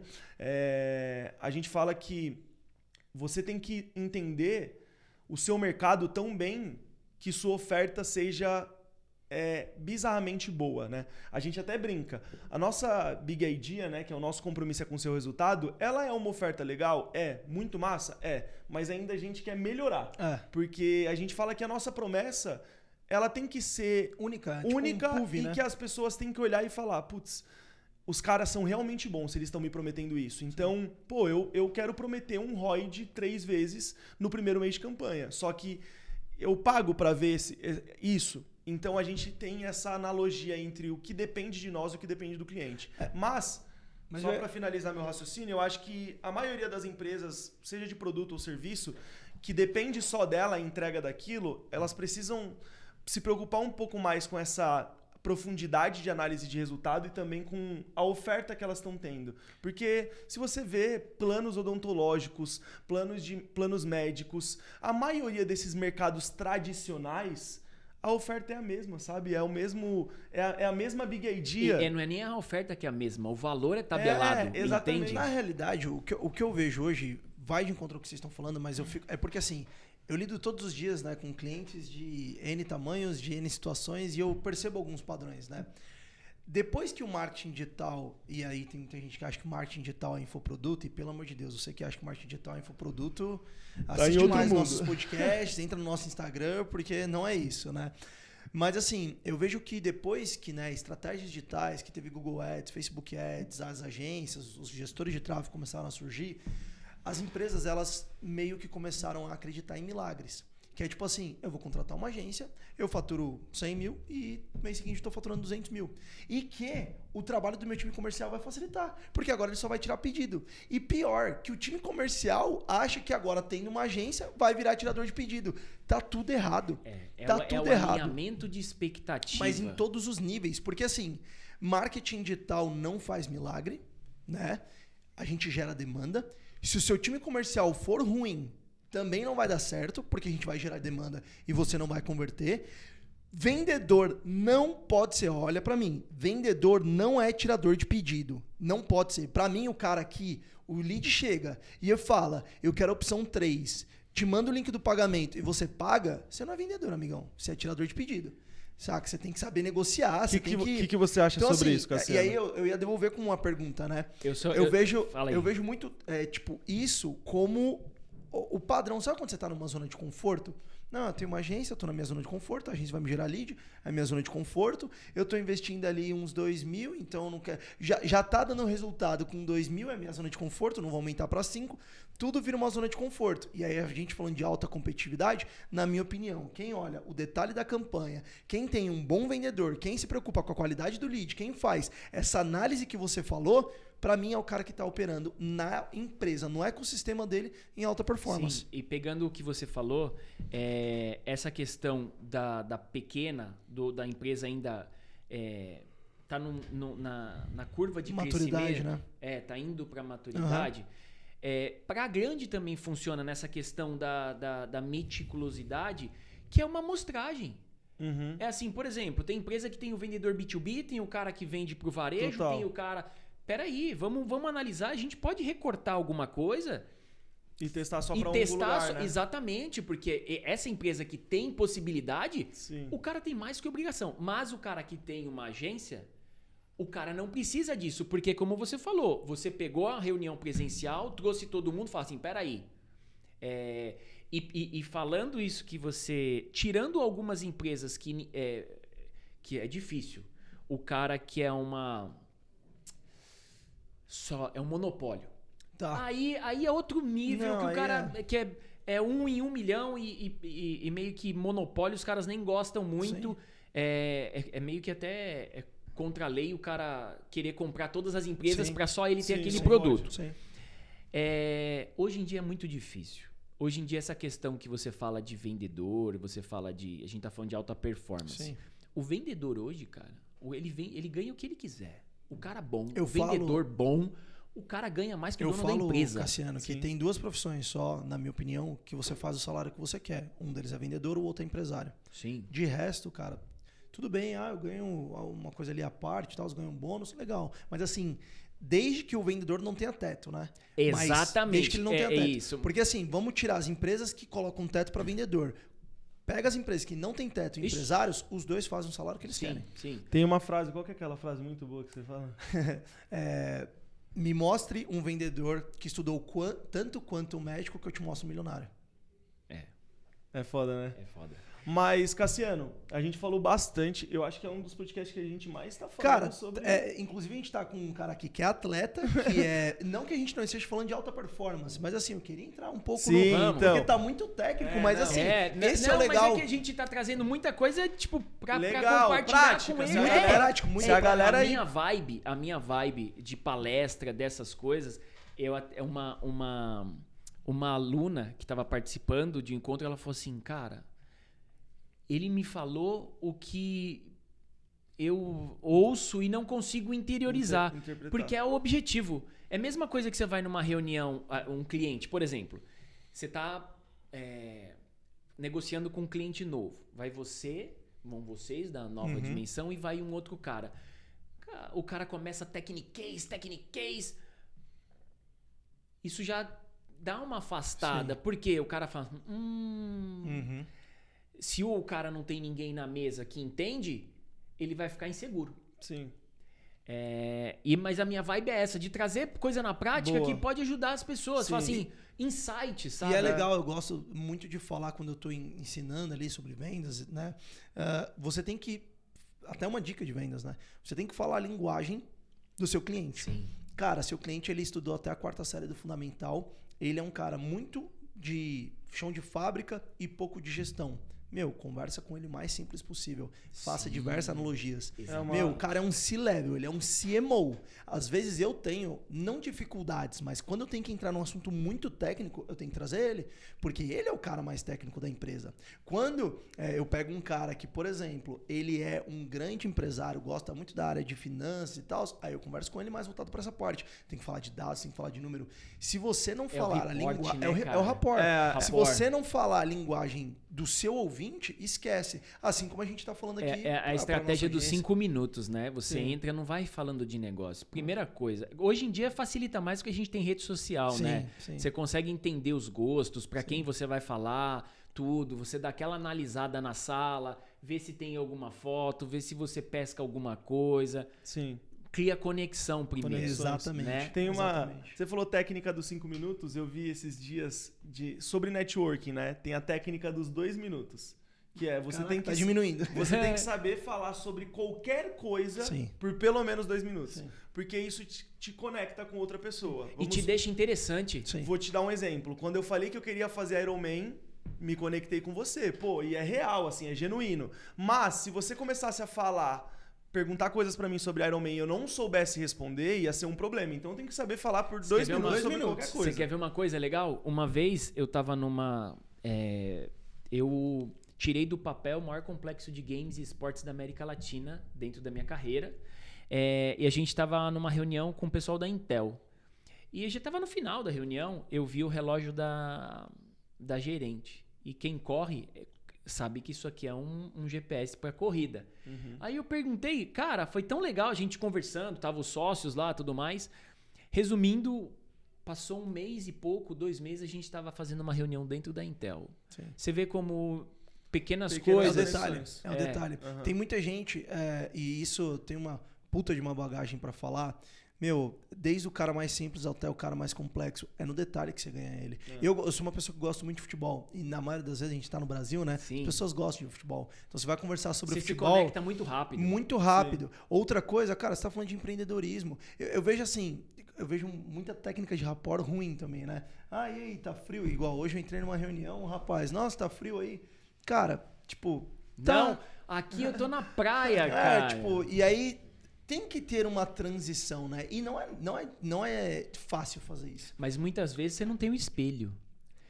A gente fala que você tem que entender o seu mercado tão bem que sua oferta seja bizarramente boa, né? A gente até brinca. A nossa Big Idea, né, que é o nosso compromisso com o seu resultado, ela é uma oferta legal? Muito massa? Mas ainda a gente quer melhorar. Porque a gente fala que a nossa promessa ela tem que ser Única, tipo única um PUV, e né? que as pessoas têm que olhar e falar, putz, os caras são realmente bons se eles estão me prometendo isso. Então, pô, eu quero prometer um ROI de 3 vezes no primeiro mês de campanha. Só que eu pago para ver isso. Então a gente tem essa analogia entre o que depende de nós e o que depende do cliente. Mas só para finalizar meu raciocínio, eu acho que a maioria das empresas, seja de produto ou serviço, que depende só dela a entrega daquilo, elas precisam se preocupar um pouco mais com essa profundidade de análise de resultado e também com a oferta que elas estão tendo. Porque se você vê planos odontológicos, planos médicos, a maioria desses mercados tradicionais, a oferta é a mesma, sabe? É a mesma Big Idea. E não é nem a oferta que é a mesma, o valor é tabelado, exatamente. entende? Na realidade, o que eu vejo hoje vai de encontro ao que vocês estão falando, mas eu fico... É porque assim, eu lido todos os dias, né, com clientes de N tamanhos, de N situações, e eu percebo alguns padrões, né? Depois que o marketing digital, e aí tem muita gente que acha que o marketing digital é infoproduto, e pelo amor de Deus, você que acha que o marketing digital é infoproduto, assiste mais nossos podcasts, entra no nosso Instagram, porque não é isso, né? Mas assim, eu vejo que depois que, né, estratégias digitais, que teve Google Ads, Facebook Ads, as agências, os gestores de tráfego começaram a surgir, as empresas, elas meio que começaram a acreditar em milagres. Que é tipo assim, eu vou contratar uma agência, eu faturo 100 mil e no mês seguinte estou faturando 200 mil. E que o trabalho do meu time comercial vai facilitar, porque agora ele só vai tirar pedido. E pior, que o time comercial acha que agora tendo uma agência vai virar tirador de pedido. Tá tudo errado. Tá tudo errado. Alinhamento de expectativa. Mas em todos os níveis. Porque assim, marketing digital não faz milagre, né? A gente gera demanda. Se o seu time comercial for ruim, também não vai dar certo, porque a gente vai gerar demanda e você não vai converter. Vendedor não pode ser, olha pra mim, vendedor não é tirador de pedido. Não pode ser. Pra mim, o cara aqui, o lead chega e fala, eu quero a opção 3, te manda o link do pagamento e você paga, você não é vendedor, amigão. Você é tirador de pedido. Saca? Você tem que saber negociar. O que você acha então, sobre assim, isso, Cassiano? E aí eu ia devolver com uma pergunta, né? Eu vejo muito tipo, isso como o padrão. Sabe quando você está numa zona de conforto? Não, eu tenho uma agência, eu estou na minha zona de conforto, a agência vai me gerar lead, é a minha zona de conforto, eu estou investindo ali uns 2 mil, então eu não quero... Já está dando resultado com 2 mil, é a minha zona de conforto, não vou aumentar para 5, tudo vira uma zona de conforto. E aí a gente falando de alta competitividade, na minha opinião, quem olha o detalhe da campanha, quem tem um bom vendedor, quem se preocupa com a qualidade do lead, quem faz essa análise que você falou, para mim é o cara que está operando na empresa, no ecossistema dele, em alta performance. Sim, e pegando o que você falou, essa questão da pequena, da empresa ainda tá na curva de maturidade, crescimento, né? Tá indo para maturidade. Para a grande também funciona nessa questão da meticulosidade, que é uma amostragem. Uhum. É assim, por exemplo, tem empresa que tem o vendedor B2B, tem o cara que vende pro varejo, Total. tem o cara... Peraí, vamos analisar, a gente pode recortar alguma coisa E testar só e para um testar lugar, né? exatamente, porque essa empresa que tem possibilidade, Sim. o cara tem mais que obrigação. Mas o cara que tem uma agência, o cara não precisa disso, porque como você falou, você pegou a reunião presencial, trouxe todo mundo e falou assim, peraí. E falando isso que você... Tirando algumas empresas que é difícil, o cara que é é um monopólio. Tá. Aí é outro nível Não, que o aí cara que é 1 em 1 milhão e meio que monopólio, os caras nem gostam muito. Sim. É meio que até contra a lei o cara querer comprar todas as empresas Sim. para só ele ter Sim, aquele sim, produto. Sim. Hoje em dia é muito difícil. Hoje em dia essa questão que você fala de vendedor, você fala de... A gente tá falando de alta performance. Sim. O vendedor hoje, cara, ele ganha o que ele quiser. O cara bom, Eu o vendedor bom, o cara ganha mais que o Eu dono da falo, empresa. Cassiano, que Sim. tem 2 profissões só, na minha opinião, que você faz o salário que você quer. Um deles é vendedor, o outro é empresário. Sim. De resto, cara, tudo bem, eu ganho uma coisa ali à parte, tal, eu ganho um bônus, legal. Mas assim, desde que o vendedor não tenha teto, né? Mas Exatamente. desde que ele não tenha teto. Isso. Porque assim, vamos tirar as empresas que colocam teto para vendedor. Pega as empresas que não têm teto e Ixi. empresários, os dois fazem o salário que eles Sim, querem. sim. Tem uma frase, qual que é aquela frase muito boa que você fala? Me mostre um vendedor que estudou tanto quanto um médico que eu te mostro um milionário. É foda, né? É foda. Mas, Cassiano, a gente falou bastante. Eu acho que é um dos podcasts que a gente mais tá falando Cara, sobre... inclusive a gente tá com um cara aqui que é atleta, que é... Não que a gente não esteja falando de alta performance, mas assim, eu queria entrar um pouco Sim, no... então. Porque tá muito técnico, mas assim, esse é o Mas legal. é que a gente tá trazendo muita coisa, tipo, pra Legal, compartilhar prática, com se ele. a galera- prático, muito se a galera a aí... minha vibe de palestra, dessas coisas, uma aluna que estava participando de encontro, ela falou assim, cara, ele me falou o que eu ouço e não consigo interiorizar, Interpretar. porque é o objetivo. É a mesma coisa que você vai numa reunião, um cliente, por exemplo, você está negociando com um cliente novo, vão vocês da nova dimensão e vai um outro cara. O cara começa tecniquez. Isso já dá uma afastada, porque o cara fala, se o cara não tem ninguém na mesa que entende, ele vai ficar inseguro. Sim. Mas a minha vibe é essa, de trazer coisa na prática Boa. que pode ajudar as pessoas. Sim. Fala assim, insight, sabe? E é legal, eu gosto muito de falar quando eu tô ensinando ali sobre vendas, né? Você tem que... Até uma dica de vendas, né? Você tem que falar a linguagem do seu cliente. Sim. Cara, seu cliente ele estudou até a 4ª série do Fundamental. Ele é um cara muito de chão de fábrica e pouco de gestão. Conversa com ele o mais simples possível. Faça diversas analogias. O cara é um C-level, ele é um CMO. Às vezes eu tenho, não dificuldades, mas quando eu tenho que entrar num assunto muito técnico, eu tenho que trazer ele, porque ele é o cara mais técnico da empresa. Quando eu pego um cara que, por exemplo, ele é um grande empresário, gosta muito da área de finanças e tal, aí eu converso com ele mais voltado para essa parte. Tem que falar de dados, tem que falar de número. Se você não falar a linguagem... né, É o rapport. Se rapport. você não falar a linguagem do seu ouvinte, esquece. Assim como a gente está falando aqui. É a estratégia dos 5 minutos, né? Você Sim. entra, não vai falando de negócio. Primeira coisa, hoje em dia facilita mais porque a gente tem rede social, Sim, né? sim. Você consegue entender os gostos, para quem você vai falar, tudo. Você dá aquela analisada na sala, vê se tem alguma foto, vê se você pesca alguma coisa. Sim. Cria conexão primeiro. Exatamente. Né? Tem uma... Exatamente. Você falou técnica dos 5 minutos, eu vi esses dias sobre networking, né? Tem a técnica dos 2 minutos. Que é, você tem que... Tá diminuindo. Você tem que saber falar sobre qualquer coisa Sim. por pelo menos 2 minutos. Sim. Porque isso te conecta com outra pessoa. E te deixa interessante. Sim. Vou te dar um exemplo. Quando eu falei que eu queria fazer Iron Man, me conectei com você. E é real, assim, é genuíno. Mas, se você começasse a perguntar coisas pra mim sobre Iron Man e eu não soubesse responder, ia ser um problema. Então eu tenho que saber falar por 2 minutos sobre qualquer coisa. Você quer ver uma coisa legal? Uma vez eu tava numa... eu tirei do papel o maior complexo de games e esportes da América Latina dentro da minha carreira. E a gente estava numa reunião com o pessoal da Intel. E eu já estava no final da reunião, eu vi o relógio da gerente. E quem corre sabe que isso aqui é um GPS para corrida. Aí eu perguntei, cara, foi tão legal a gente conversando, tava os sócios lá, tudo mais. Resumindo, passou 1 mês e pouco, 2 meses, a gente estava fazendo uma reunião dentro da Intel. Sim. Você vê como pequenas É um coisas... detalhe. É um detalhe. Tem muita gente, e isso tem uma puta de uma bagagem pra falar. Desde o cara mais simples até o cara mais complexo, é no detalhe que você ganha ele. Eu sou uma pessoa que gosta muito de futebol. E na maioria das vezes a gente tá no Brasil, né? Sim. As pessoas gostam de futebol. Então você vai conversar sobre Você futebol. se conecta muito rápido. Muito rápido. Outra coisa, cara, você tá falando de empreendedorismo. Eu vejo assim, muita técnica de rapport ruim também, né? E aí, tá frio? Igual hoje eu entrei numa reunião, rapaz, nossa, tá frio aí. Cara, tipo... Não, aqui eu tô na praia, cara. E aí tem que ter uma transição, né? E não é fácil fazer isso. Mas muitas vezes você não tem o espelho.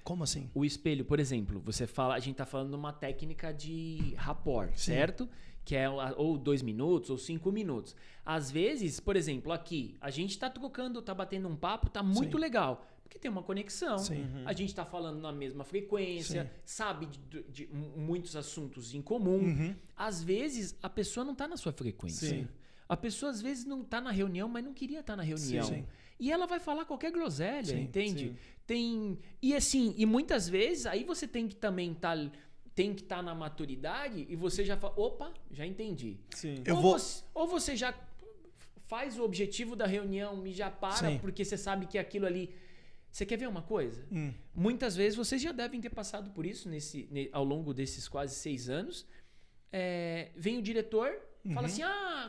Como assim? O espelho, por exemplo, a gente tá falando de uma técnica de rapport, certo? Que é ou 2 minutos ou 5 minutos. Às vezes, por exemplo, aqui, a gente tá trocando, tá batendo um papo, tá muito legal. Porque tem uma conexão. A gente tá falando na mesma frequência, sabe de muitos assuntos em comum. Às vezes, a pessoa não tá na sua frequência. Sim. A pessoa, às vezes, não tá na reunião, mas não queria estar na reunião. Sim. E ela vai falar qualquer groselha, Sim, entende? E muitas vezes, aí você tem que também estar na maturidade e você já fala, opa, já entendi. Sim. Ou você já faz o objetivo da reunião e já para, Sim. porque você sabe que aquilo ali... Você quer ver uma coisa? Muitas vezes vocês já devem ter passado por isso ao longo desses quase 6 anos. Vem o diretor, fala assim,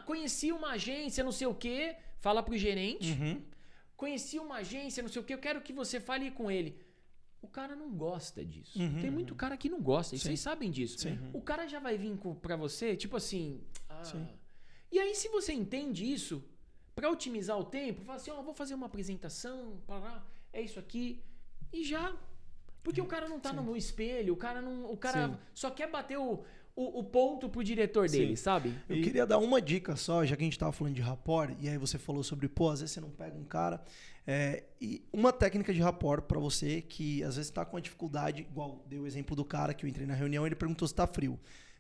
conheci uma agência, não sei o quê, fala pro gerente, conheci uma agência, não sei o quê, eu quero que você fale com ele. O cara não gosta disso. Tem muito cara que não gosta, e vocês sabem disso. O cara já vai vir pra você, tipo assim... E aí, se você entende isso, pra otimizar o tempo, fala assim, vou fazer uma apresentação, é isso aqui, e já... Porque o cara não tá no espelho, o cara só quer bater o ponto pro diretor dele, sabe? Eu queria dar uma dica só, já que a gente tava falando de rapport, e aí você falou sobre, às vezes você não pega um cara... e uma técnica de rapport pra você que às vezes tá com uma dificuldade, igual deu o exemplo do cara que eu entrei na reunião, ele perguntou se tá frio.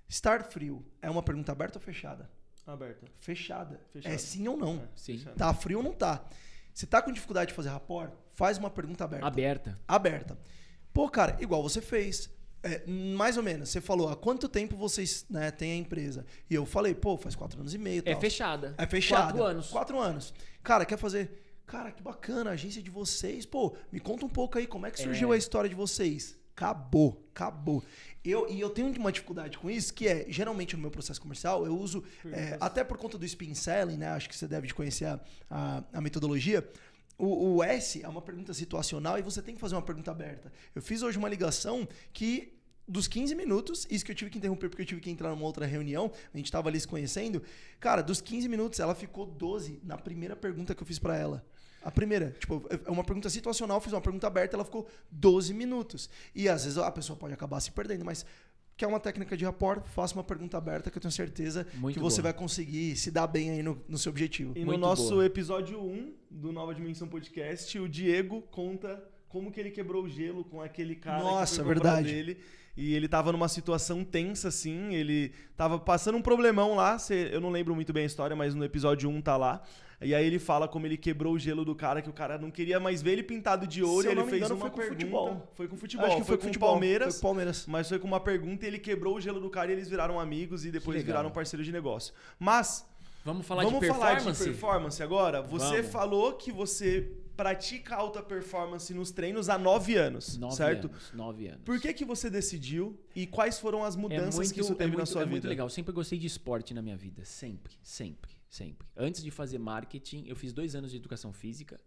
Estar frio é uma pergunta aberta ou fechada? Aberta. Fechada. É sim ou não. Sim. Tá frio ou não tá? Se tá com dificuldade de fazer rapport, faz uma pergunta aberta. Aberta. Pô, cara, igual você fez. Mais ou menos. Você falou, há quanto tempo vocês têm a empresa? E eu falei, faz 4 anos e meio. É fechada. É fechada. 4 anos. 4 anos. Cara, quer fazer... Cara, que bacana, a agência de vocês. Pô, me conta um pouco aí, como é que surgiu a história de vocês? Acabou. E eu tenho uma dificuldade com isso, que geralmente no meu processo comercial, eu uso, até por conta do spin selling, né? Acho que você deve conhecer a metodologia. O S é uma pergunta situacional e você tem que fazer uma pergunta aberta. Eu fiz hoje uma ligação que, dos 15 minutos, isso que eu tive que interromper porque eu tive que entrar numa outra reunião, a gente tava ali se conhecendo, cara, dos 15 minutos ela ficou 12 na primeira pergunta que eu fiz pra ela. A primeira, é uma pergunta situacional, fiz uma pergunta aberta, ela ficou 12 minutos. E às vezes a pessoa pode acabar se perdendo, mas quer uma técnica de rapport, faça uma pergunta aberta que eu tenho certeza que você vai conseguir se dar bem aí no seu objetivo. E no nosso episódio 1 do Nova Dimensão Podcast, o Diego conta como que ele quebrou o gelo com aquele cara que foi comprar dele. E ele tava numa situação tensa, assim, ele tava passando um problemão lá, eu não lembro muito bem a história, mas no episódio 1 tá lá. E aí ele fala como ele quebrou o gelo do cara, que o cara não queria mais ver ele pintado de ouro, e ele fez uma pergunta. Foi com futebol. Acho que foi com o Palmeiras. Mas foi com uma pergunta e ele quebrou o gelo do cara e eles viraram amigos e depois viraram parceiros de negócio. Mas... Vamos falar de performance agora? Você falou que você pratica alta performance nos treinos há 9 anos, certo? 9 anos. Por que você decidiu e quais foram as mudanças que isso teve na sua vida? É muito legal. Eu sempre gostei de esporte na minha vida. Sempre. Antes de fazer marketing, eu fiz 2 anos de educação física.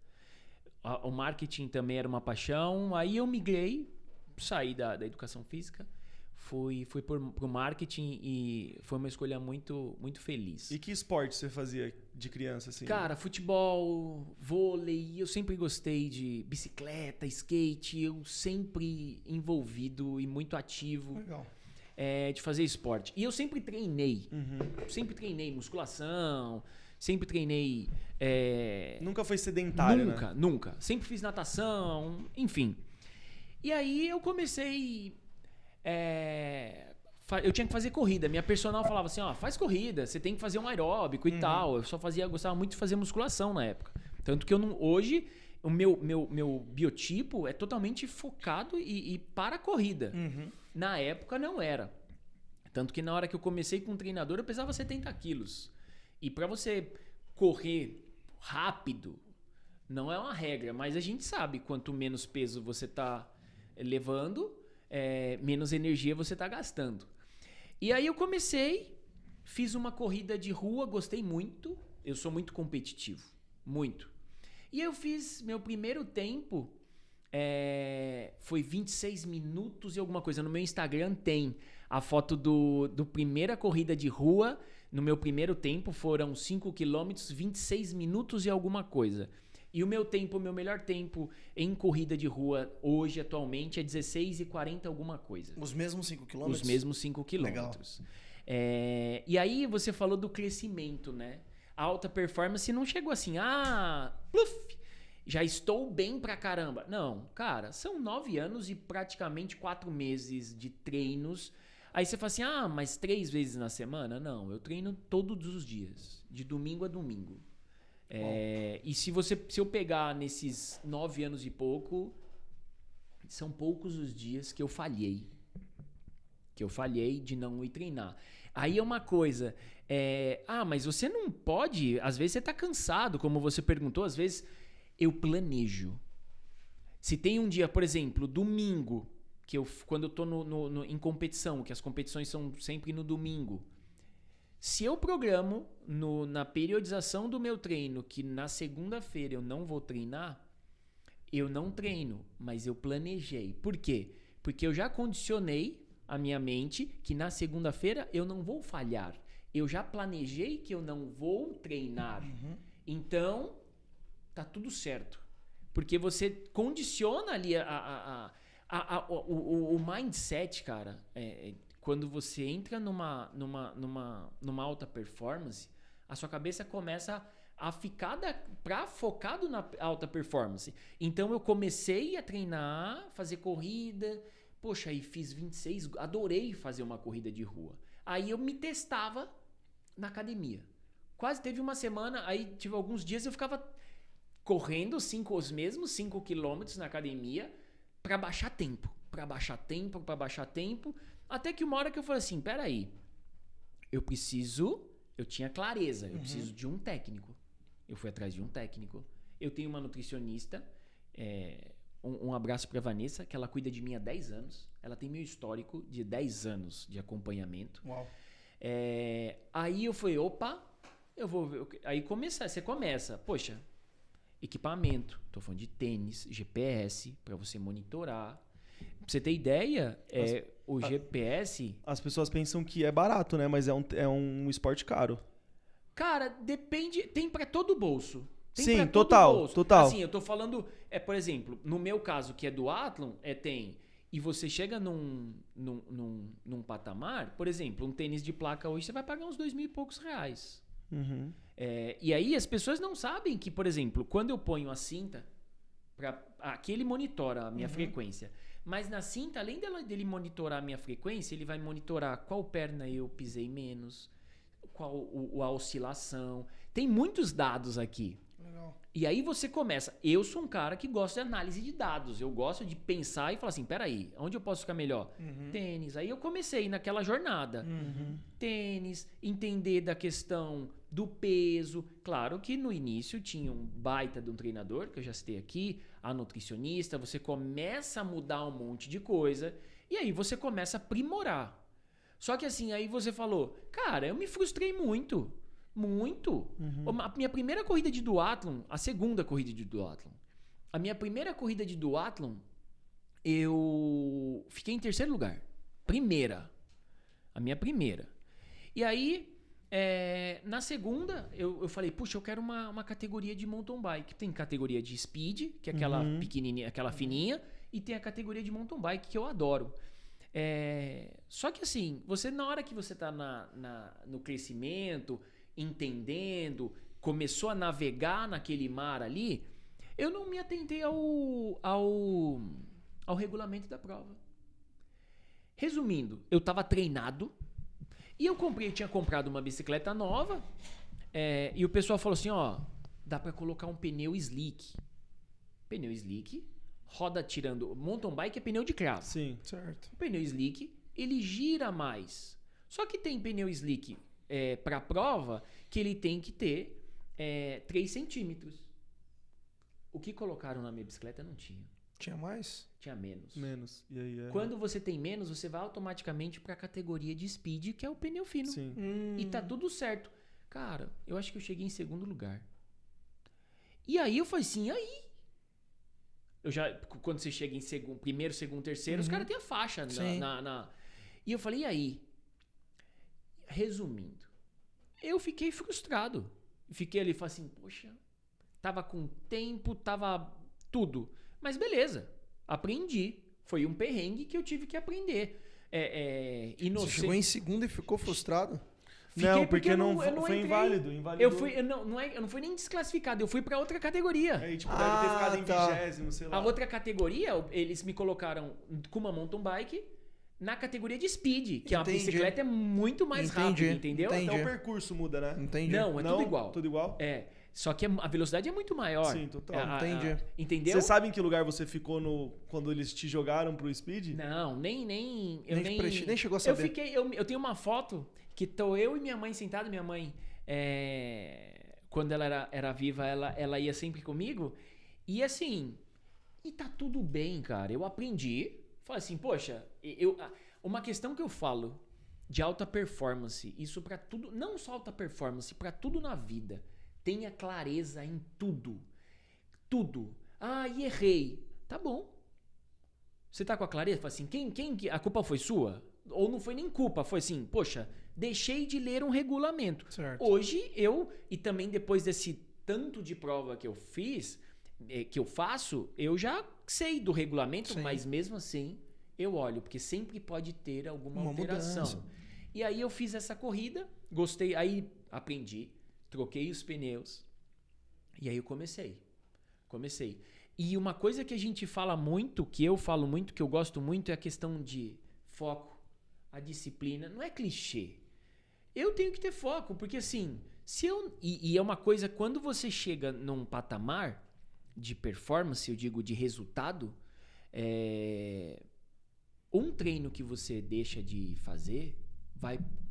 O marketing também era uma paixão. Aí eu migrei, saí da educação física. Fui pro marketing e foi uma escolha muito, muito feliz. E que esporte você fazia de criança, assim? Cara, futebol, vôlei, eu sempre gostei de bicicleta, skate, eu sempre envolvido e muito ativo. Legal. De fazer esporte. E eu sempre treinei. Sempre treinei musculação, sempre treinei... Nunca foi sedentário, né? Nunca. Sempre fiz natação, enfim. E aí eu comecei... eu tinha que fazer corrida. Minha personal falava assim, faz corrida, você tem que fazer um aeróbico e tal. Eu gostava muito de fazer musculação na época. Tanto que hoje o meu biotipo é totalmente focado e para a corrida. Na época não era. Tanto que na hora que eu comecei com um treinador eu pesava 70 quilos. E para você correr rápido, não é uma regra, mas a gente sabe quanto menos peso você está levando, menos energia você está gastando. E aí eu comecei, fiz uma corrida de rua, gostei muito. Eu sou muito competitivo, muito. E eu fiz meu primeiro tempo, foi 26 minutos e alguma coisa. No meu Instagram tem a foto do primeira corrida de rua. No meu primeiro tempo foram 5 quilômetros, 26 minutos e alguma coisa. E o meu melhor tempo em corrida de rua hoje, atualmente, é 16:40 alguma coisa. Os mesmos 5 quilômetros? Os mesmos 5 quilômetros. E aí você falou do crescimento, né? A alta performance não chegou assim, já estou bem pra caramba. Não, cara, são 9 anos e praticamente 4 meses de treinos. Aí você fala assim, mas 3 vezes na semana? Não, eu treino todos os dias, de domingo a domingo. E se eu pegar nesses 9 anos e pouco, são poucos os dias que eu falhei. De não ir treinar. Aí é uma coisa, mas você não pode, às vezes você tá cansado, como você perguntou, às vezes eu planejo. Se tem um dia, por exemplo, domingo, quando eu tô em competição, que as competições são sempre no domingo, se eu programo na periodização do meu treino que na segunda-feira eu não vou treinar, eu não treino, mas eu planejei. Por quê? Porque eu já condicionei a minha mente que na segunda-feira eu não vou falhar. Eu já planejei que eu não vou treinar. Então, tá tudo certo. Porque você condiciona ali o mindset, cara. Quando você entra numa alta performance, a sua cabeça começa a ficar focado na alta performance. Então eu comecei a treinar, fazer corrida. Poxa, aí fiz 26, adorei fazer uma corrida de rua. Aí eu me testava na academia. Quase teve uma semana, aí tive alguns dias eu ficava correndo os mesmos 5 quilômetros na academia para baixar tempo. Até que uma hora que eu falei assim, peraí, eu tinha clareza, eu preciso de um técnico. Eu fui atrás de um técnico. Eu tenho uma nutricionista, um abraço pra Vanessa, que ela cuida de mim há 10 anos. Ela tem meu histórico de 10 anos de acompanhamento. Uau. Aí eu falei, opa, eu vou ver. Aí você começa, poxa, equipamento, tô falando de tênis, GPS, pra você monitorar. Pra você ter ideia, o GPS... As pessoas pensam que é barato, né? Mas é um esporte caro. Cara, depende, tem pra todo bolso. Tem Sim, pra todo total, bolso. total. Assim, eu tô falando, por exemplo, no meu caso, que é duatlon, tem... E você chega num patamar, por exemplo, um tênis de placa hoje, você vai pagar uns 2.000 e poucos reais. E aí as pessoas não sabem que, por exemplo, quando eu ponho a cinta, aqui ele monitora a minha frequência. Mas na cinta, além dele monitorar a minha frequência, ele vai monitorar qual perna eu pisei menos, qual a oscilação. Tem muitos dados aqui. Legal. E aí você começa. Eu sou um cara que gosta de análise de dados. Eu gosto de pensar e falar assim, peraí, onde eu posso ficar melhor? Tênis. Aí eu comecei naquela jornada. Tênis, entender da questão do peso. Claro que no início tinha um baita de um treinador, que eu já citei aqui, a nutricionista. Você começa a mudar um monte de coisa. E aí você começa a aprimorar. Só que assim, aí você falou, cara, eu me frustrei muito. A minha primeira corrida de duatlon, a segunda corrida de duatlon. A minha primeira corrida de duatlon, eu fiquei em terceiro lugar. A minha primeira. E aí, na segunda, eu falei, puxa, eu quero uma categoria de mountain bike. Tem categoria de speed, que é aquela pequenininha, aquela fininha, e tem a categoria de mountain bike, que eu adoro. Só que assim, na hora que você tá no crescimento, entendendo, começou a navegar naquele mar ali, eu não me atentei ao regulamento da prova. Resumindo, eu estava treinado e eu tinha comprado uma bicicleta nova, e o pessoal falou assim, dá para colocar um pneu slick. Pneu slick, roda tirando, mountain bike é pneu de cravo. Sim, certo. O pneu slick, ele gira mais. Só que tem pneu slick para prova que ele tem que ter 3 centímetros. O que colocaram na minha bicicleta não tinha. Tinha mais? Tinha menos. E aí Quando você tem menos, você vai automaticamente para a categoria de speed, que é o pneu fino. Sim. E tá tudo certo. Cara, eu acho que eu cheguei em segundo lugar. E aí eu falei assim, quando você chega em primeiro, segundo, terceiro, os caras têm a faixa E eu falei, e aí? Resumindo, eu fiquei frustrado. Fiquei ali e falei assim, poxa, tava com tempo, tava tudo. Mas beleza, aprendi. Foi um perrengue que eu tive que aprender. Você chegou em segundo e ficou frustrado? Não, porque não foi entrei. inválido. Eu não fui nem desclassificado, eu fui pra outra categoria. Aí, tipo, deve ter ficado em 20º, sei lá. A outra categoria, eles me colocaram com uma mountain bike na categoria de speed, que a bicicleta é muito mais rápida, entendeu? Então o percurso muda, né? Entendi. Não, tudo igual. Tudo igual? Só que a velocidade é muito maior. Sim, total. Entendi. Entendeu? Você sabe em que lugar você ficou quando eles te jogaram pro speed? Não, nem chegou a saber. Eu tenho uma foto que tô eu e minha mãe sentados. Minha mãe, quando ela era viva, ela ia sempre comigo. E assim, E tá tudo bem, cara. Eu aprendi. Falei assim, poxa, uma questão que eu falo de alta performance, isso pra tudo, não só alta performance, pra tudo na vida. Tenha clareza em tudo. Tudo. Ah, e errei. Tá bom. Você tá com a clareza? Fala assim, a culpa foi sua? Ou não foi nem culpa, foi assim, poxa, deixei de ler um regulamento. Certo. Hoje e também depois desse tanto de prova que eu fiz, que eu faço, eu já sei do regulamento, Sim. mas mesmo assim eu olho, porque sempre pode ter alguma alteração. Mudança. E aí eu fiz essa corrida, gostei, aí aprendi, troquei os pneus, e aí eu comecei. E uma coisa que a gente fala muito, que eu falo muito, que eu gosto muito, é a questão de foco, a disciplina. Não é clichê. Eu tenho que ter foco, porque assim, e é uma coisa, quando você chega num patamar de performance, eu digo de resultado, um treino que você deixa de fazer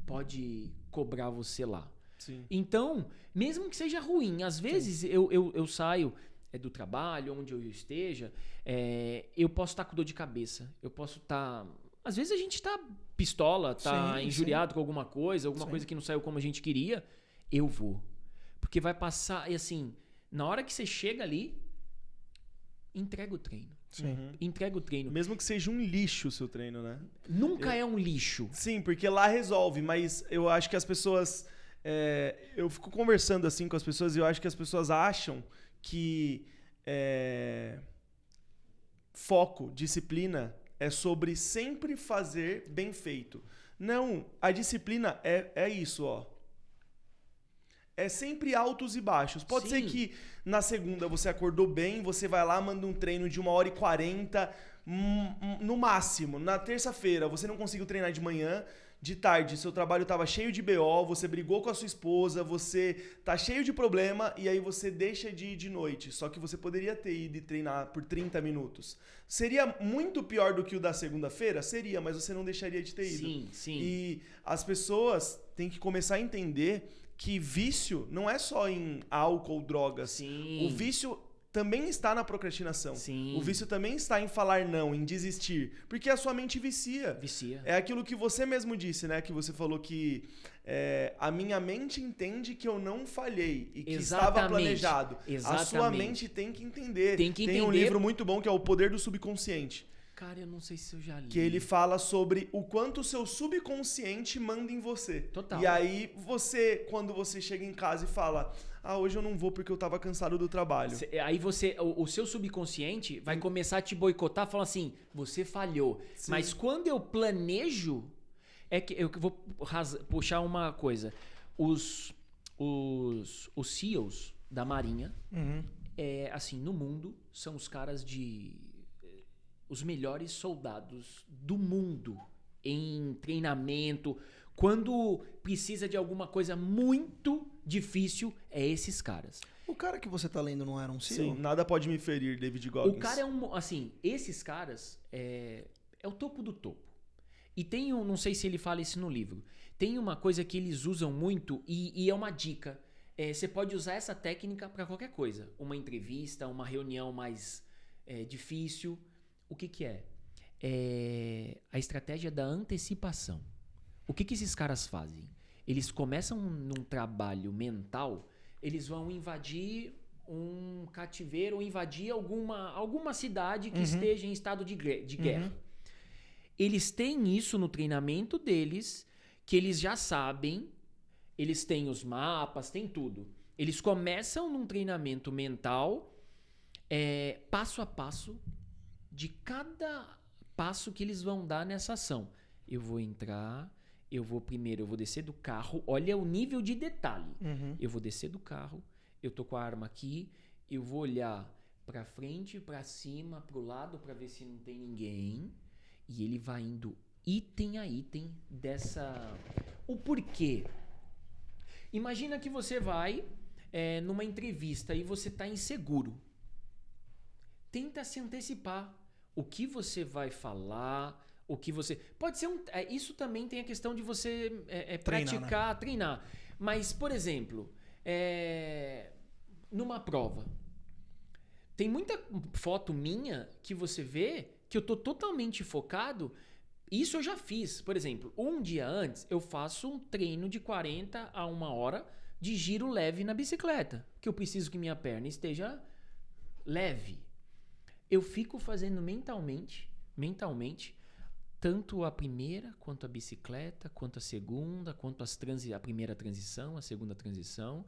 pode cobrar você lá. Sim. Então, mesmo que seja ruim, às vezes eu saio do trabalho, onde eu esteja, eu posso estar com dor de cabeça, eu posso estar... Às vezes a gente tá pistola, tá Sim, injuriado com alguma coisa que não saiu como a gente queria, eu vou. Porque vai passar, e assim, na hora que você chega ali, entrega o treino. Sim. Entrega o treino. Mesmo que seja um lixo o seu treino, né? Nunca é um lixo. Sim, porque lá resolve, mas eu acho que as pessoas... eu fico conversando assim com as pessoas e eu acho que as pessoas acham que foco, disciplina é sobre sempre fazer bem feito. Não, a disciplina é isso, ó. É sempre altos e baixos. Pode ser que na segunda você acordou bem, você vai lá, manda um treino de 1h40, no máximo. Na terça-feira você não conseguiu treinar de manhã, de tarde seu trabalho estava cheio de BO, você brigou com a sua esposa, você tá cheio de problema e aí você deixa de ir de noite. Só que você poderia ter ido e treinar por 30 minutos. Seria muito pior do que o da segunda-feira? Seria, mas você não deixaria de ter ido. Sim, sim. E as pessoas têm que começar a entender que vício não é só em álcool, drogas. Sim. O vício também está na procrastinação. Sim. O vício também está em falar não, em desistir. Porque a sua mente vicia. Vicia. É aquilo que você mesmo disse, né? Que você falou que a minha mente entende que eu não falhei e que estava planejado. Exatamente. A sua mente tem que entender. Tem que Tem um entender. livro muito bom que é O Poder do Subconsciente. Cara, eu não sei se eu já li. Que ele fala sobre o quanto o seu subconsciente manda em você. Total. E aí você, quando você chega em casa e fala, hoje eu não vou porque eu tava cansado do trabalho. Aí o seu subconsciente vai começar a te boicotar, falando assim, você falhou. Sim. Mas quando eu planejo, que eu vou puxar uma coisa. Os SEALs da Marinha, assim, no mundo, são os caras os melhores soldados do mundo em treinamento. Quando precisa de alguma coisa muito difícil, é esses caras. O cara que você tá lendo não era um CEO? Sim, nada pode me ferir, David Goggins. O cara assim, esses caras é o topo do topo. E tem não sei se ele fala isso no livro, tem uma coisa que eles usam muito e é uma dica. Você pode usar essa técnica para qualquer coisa. Uma entrevista, uma reunião mais difícil. O que é? A estratégia da antecipação. O que esses caras fazem? Eles começam num trabalho mental, eles vão invadir um cativeiro ou invadir alguma cidade que esteja em estado de guerra. Eles têm isso no treinamento deles, que eles já sabem, eles têm os mapas, tem tudo. Eles começam num treinamento mental, passo a passo, de cada passo que eles vão dar nessa ação. Eu vou entrar, eu vou descer do carro, olha o nível de detalhe. Eu vou descer do carro, eu tô com a arma aqui, eu vou olhar pra frente, pra cima, pro lado, pra ver se não tem ninguém. E ele vai indo item a item dessa... O porquê? Imagina que você vai numa entrevista e você tá inseguro. Tenta se antecipar. O que você vai falar, o que você... Pode ser isso também tem a questão de você praticar, treinar. Mas, por exemplo, numa prova, tem muita foto minha que você vê que eu tô totalmente focado. Isso eu já fiz. Por exemplo, um dia antes eu faço um treino de 40 a 1 hora de giro leve na bicicleta. Que eu preciso que minha perna esteja leve. Eu fico fazendo mentalmente, tanto a primeira, quanto a bicicleta, quanto a segunda, quanto a primeira transição, a segunda transição.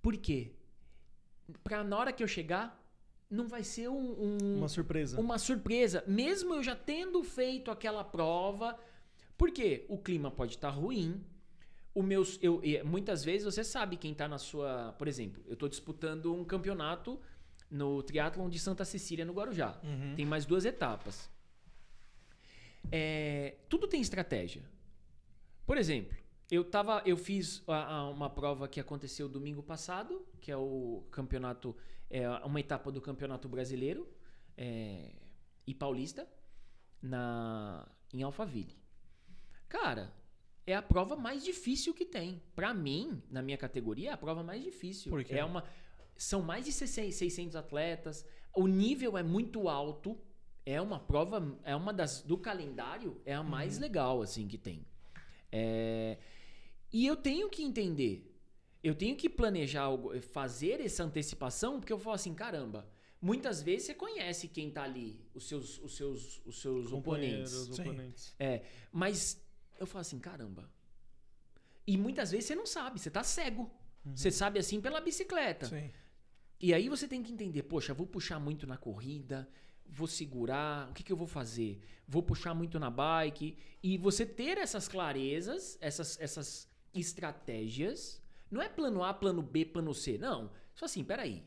Por quê? Pra na hora que eu chegar, não vai ser uma surpresa. Uma surpresa. Mesmo eu já tendo feito aquela prova. Porque o clima pode estar ruim. Muitas vezes você sabe quem tá na sua... Por exemplo, eu tô disputando um campeonato no triatlon de Santa Cecília, no Guarujá. Tem mais 2 etapas. Tudo tem estratégia. Por exemplo, eu fiz uma prova que aconteceu domingo passado, que é o campeonato, uma etapa do Campeonato Brasileiro e Paulista em Alphaville. Cara, é a prova mais difícil que tem. Pra mim, na minha categoria, é a prova mais difícil. Por quê? São mais de 600 atletas, o nível é muito alto, é uma prova, do calendário, é a mais legal assim que tem. E eu tenho que entender, eu tenho que planejar, fazer essa antecipação, porque eu falo assim, caramba, muitas vezes você conhece quem tá ali, os seus oponentes. Os oponentes. Mas eu falo assim, caramba. E muitas vezes você não sabe, você tá cego. Você sabe assim pela bicicleta. Sim. E aí você tem que entender, poxa, vou puxar muito na corrida, vou segurar, o que eu vou fazer? Vou puxar muito na bike. E você ter essas clarezas, essas estratégias, não é plano A, plano B, plano C, não. Só assim, peraí,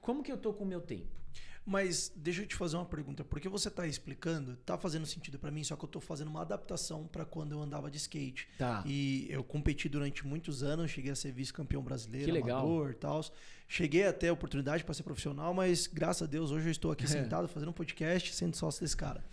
como que eu tô com o meu tempo? Mas deixa eu te fazer uma pergunta, porque você tá explicando, tá fazendo sentido pra mim, só que eu tô fazendo uma adaptação pra quando eu andava de skate. Tá. E eu competi durante muitos anos, cheguei a ser vice-campeão brasileiro, Que legal. amador e tal. Cheguei a ter a oportunidade pra ser profissional, mas graças a Deus hoje eu estou aqui sentado fazendo um podcast, sendo sócio desse cara.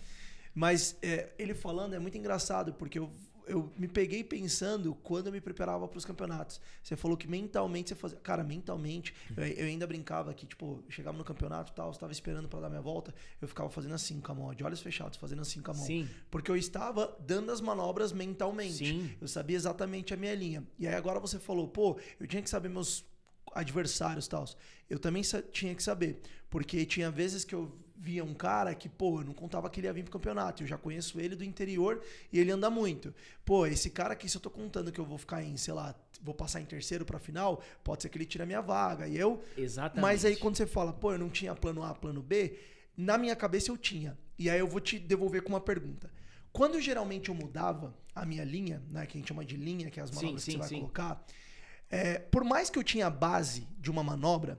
Mas ele falando é muito engraçado, porque eu me peguei pensando quando eu me preparava para os campeonatos. Você falou que mentalmente você fazia... Cara, mentalmente, eu ainda brincava que, tipo, eu chegava no campeonato e tal, estava esperando para dar minha volta, eu ficava fazendo assim com a mão, de olhos fechados, fazendo assim com a mão. Sim. Porque eu estava dando as manobras mentalmente. Sim. Eu sabia exatamente a minha linha. E aí agora você falou, pô, eu tinha que saber meus adversários e tal. Eu também tinha que saber, porque tinha vezes que eu via um cara que, pô, eu não contava que ele ia vir pro campeonato, eu já conheço ele do interior e ele anda muito. Pô, esse cara aqui, se eu tô contando que eu vou ficar em, sei lá, vou passar em terceiro pra final, pode ser que ele tire a minha vaga, e eu... Exatamente. Mas aí quando você fala, pô, eu não tinha plano A, plano B, na minha cabeça eu tinha. E aí eu vou te devolver com uma pergunta. Quando geralmente eu mudava a minha linha, né, que a gente chama de linha, que é as manobras que você vai colocar, por mais que eu tinha a base de uma manobra,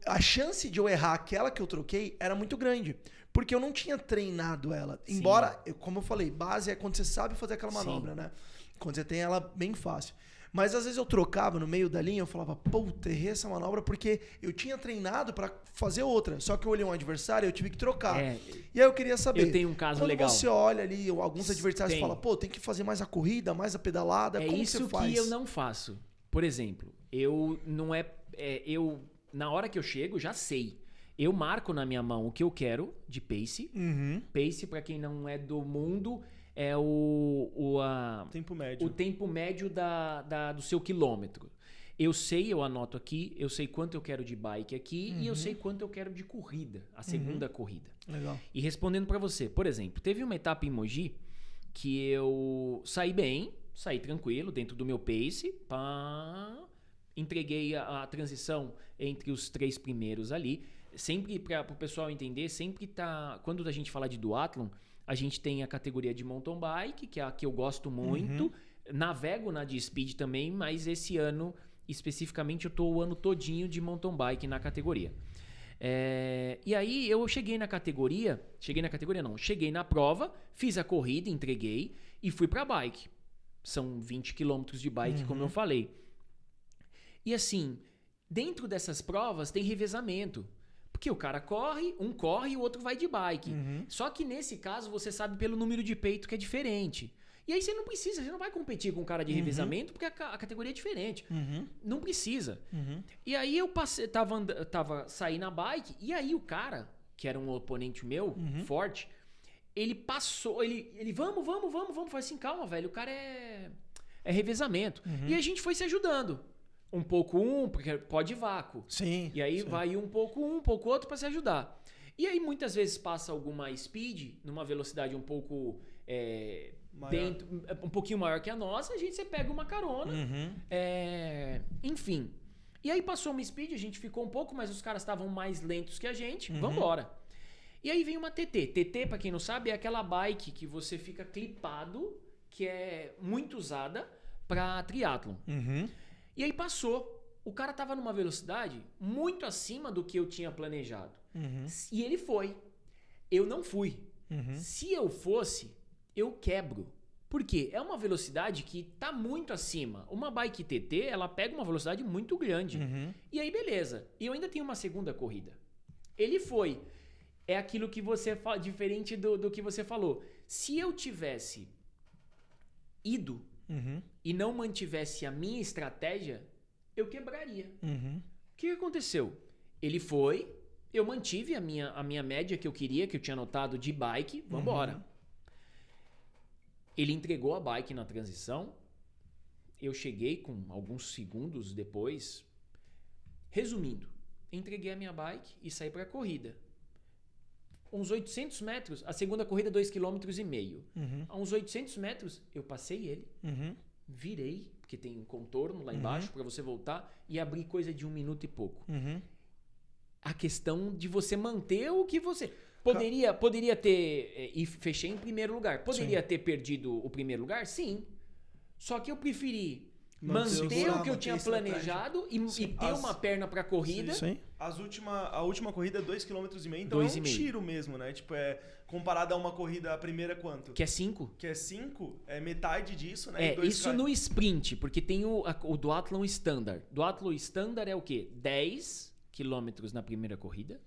a chance de eu errar aquela que eu troquei era muito grande. Porque eu não tinha treinado ela. Sim. Embora, como eu falei, base é quando você sabe fazer aquela manobra, né? Quando você tem ela bem fácil. Mas às vezes eu trocava no meio da linha, eu falava, puta, errei essa manobra porque eu tinha treinado pra fazer outra. Só que eu olhei um adversário e eu tive que trocar. E aí eu queria saber. Eu tenho um caso quando legal. Você olha ali alguns adversários e fala, pô, tem que fazer mais a corrida, mais a pedalada. Como isso você faz? que eu não faço. Por exemplo, eu na hora que eu chego, já sei. Eu marco na minha mão o que eu quero de pace. Pace, pra quem não é do mundo, é o Tempo médio. O tempo médio do seu quilômetro. Eu sei, eu anoto aqui, eu sei quanto eu quero de bike aqui e eu sei quanto eu quero de corrida, a segunda corrida. Legal. E respondendo pra você, por exemplo, teve uma etapa em Mogi que eu saí bem, saí tranquilo, dentro do meu pace, entreguei a transição entre os 3 primeiros ali. Sempre, para o pessoal entender, sempre tá... Quando a gente fala de duathlon, a gente tem a categoria de mountain bike, que é a que eu gosto muito. Navego na de speed também, mas esse ano, especificamente, eu tô o ano todinho de mountain bike na categoria. E aí eu cheguei na prova, fiz a corrida, entreguei e fui pra bike. São 20 quilômetros de bike, como eu falei. E assim, dentro dessas provas tem revezamento. Porque o cara corre, um corre e o outro vai de bike. Só que nesse caso você sabe pelo número de peito que é diferente. E aí você não vai competir com um cara de revezamento porque a categoria é diferente. Não precisa. E aí eu tava saindo na bike, e aí o cara, que era um oponente meu, forte, ele passou, ele vamos. Falei assim, calma, velho, o cara é revezamento. E a gente foi se ajudando. Um pouco porque pode vácuo. Sim. E aí vai um pouco outro pra se ajudar. E aí muitas vezes passa alguma speed, numa velocidade um pouco... um pouquinho maior que a nossa, você pega uma carona. Enfim. E aí passou uma speed, a gente ficou um pouco, mas os caras estavam mais lentos que a gente. Vambora. E aí vem uma TT. TT, pra quem não sabe, é aquela bike que você fica clipado, que é muito usada pra triatlon. E aí passou. O cara tava numa velocidade muito acima do que eu tinha planejado. E ele foi. Eu não fui. Se eu fosse, eu quebro. Por quê? É uma velocidade que tá muito acima. Uma bike TT, ela pega uma velocidade muito grande. E aí, beleza. E eu ainda tenho uma segunda corrida. Ele foi. É aquilo que você fala, diferente do que você falou. Se eu tivesse ido e não mantivesse a minha estratégia, eu quebraria. O que aconteceu? Ele foi, eu mantive a minha média que eu queria, que eu tinha anotado de bike, vambora. Ele entregou a bike na transição, eu cheguei com alguns segundos depois. Resumindo, entreguei a minha bike e saí para a corrida. Uns 800 metros, a segunda corrida 2,5 km. A uns 800 metros, eu passei ele, virei, porque tem um contorno lá embaixo para você voltar, e abri coisa de 1 minuto e pouco. A questão de você manter o que você... Poderia ter... E fechei em primeiro lugar. Poderia ter perdido o primeiro lugar? Sim. Só que eu preferi manter o que eu tinha planejado e ter uma perna pra corrida. Sim. A última corrida é 2,5 km, então é um tiro mesmo, né? Tipo, comparado a uma corrida, a primeira quanto? Que é 5. Que é 5, é metade disso, né? Isso no sprint, porque tem o duathlon standard. Duathlon standard é o quê? 10 km na primeira corrida,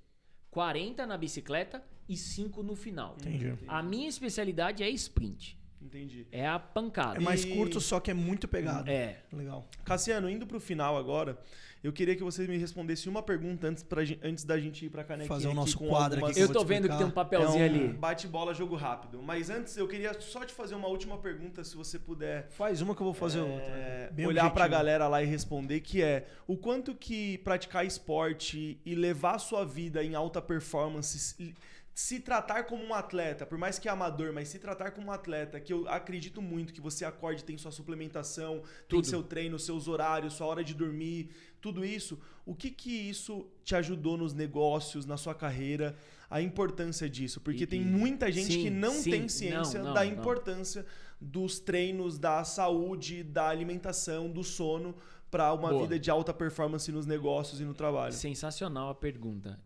40 na bicicleta e 5 no final. Entendi. A minha especialidade é sprint. Entendi. É a pancada. É mais curto, só que é muito pegado. Legal. Cassiano, indo pro final agora, eu queria que você me respondesse uma pergunta antes da gente ir pra canequinha. Fazer o nosso aqui quadro algumas... aqui. Eu tô vendo que tem um papelzinho ali. Bate-bola, jogo rápido. Mas antes, eu queria só te fazer uma última pergunta, se você puder... Faz uma que eu vou fazer outra. Bem olhar pra objetivo. galera lá e responder, que é o quanto que praticar esporte e levar a sua vida em alta performance... Se tratar como um atleta, por mais que é amador, mas se tratar como um atleta, que eu acredito muito que você acorde, tem sua suplementação, tem seu treino, seus horários, sua hora de dormir, tudo isso, o que isso te ajudou nos negócios, na sua carreira, a importância disso? Porque tem muita gente que não tem ciência da importância dos treinos, da saúde, da alimentação, do sono, para uma vida de alta performance nos negócios e no trabalho. Sensacional a pergunta.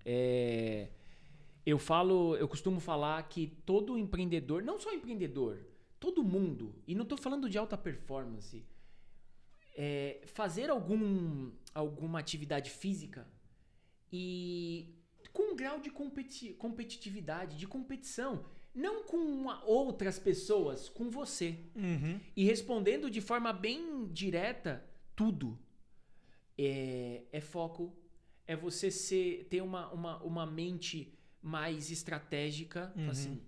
Eu costumo falar que todo empreendedor, não só empreendedor, todo mundo, e não estou falando de alta performance, fazer alguma atividade física e com um grau de competitividade, de competição, não com outras pessoas, com você. E respondendo de forma bem direta, tudo. É foco, é você ter uma mente mais estratégica, assim,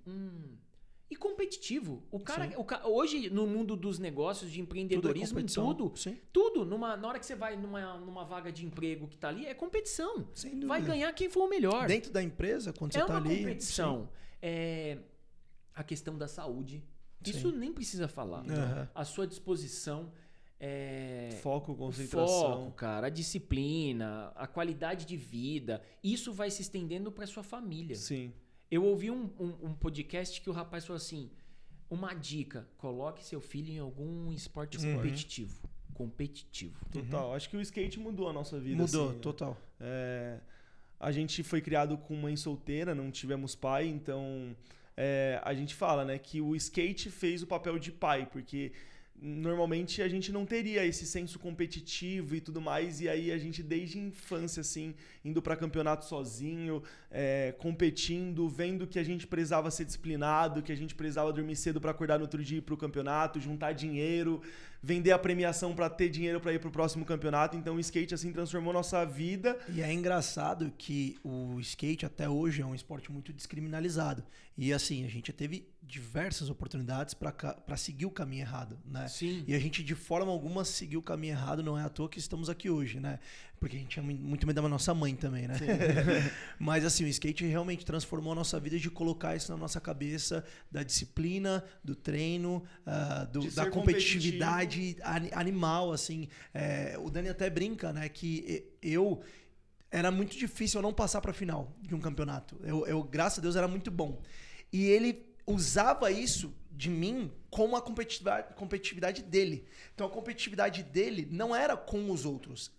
e competitivo. O cara, hoje, no mundo dos negócios, de empreendedorismo, tudo na hora que você vai numa vaga de emprego que tá ali, é competição. Sem dúvida. Vai ganhar quem for o melhor. Dentro da empresa, quando você tá ali... É uma competição. A questão da saúde. Isso nem precisa falar. A sua disposição... Foco, concentração. Foco, cara, a disciplina, a qualidade de vida, isso vai se estendendo para sua família. Sim. Eu ouvi um podcast que o rapaz falou assim, uma dica, coloque seu filho em algum esporte competitivo. Total. Acho que o skate mudou a nossa vida. Mudou, assim, total. A gente foi criado com mãe solteira, não tivemos pai, então a gente fala, né, que o skate fez o papel de pai, porque normalmente a gente não teria esse senso competitivo e tudo mais, e aí a gente desde a infância, assim, indo para campeonato sozinho, competindo, vendo que a gente precisava ser disciplinado, que a gente precisava dormir cedo para acordar no outro dia e ir pro campeonato, juntar dinheiro, vender a premiação para ter dinheiro para ir pro próximo campeonato. Então o skate assim transformou nossa vida. E é engraçado que o skate até hoje é um esporte muito descriminalizado. E assim, a gente teve diversas oportunidades para seguir o caminho errado, né? Sim. E a gente de forma alguma seguiu o caminho errado, não é à toa que estamos aqui hoje, né? Porque a gente tinha muito medo da nossa mãe também, né? Mas assim, o skate realmente transformou a nossa vida de colocar isso na nossa cabeça, da disciplina, do treino, da competitividade animal, assim. O Dani até brinca, né? Que era muito difícil eu não passar para a final de um campeonato. Eu, graças a Deus, era muito bom. E ele usava isso de mim com a competitividade dele. Então a competitividade dele não era com os outros.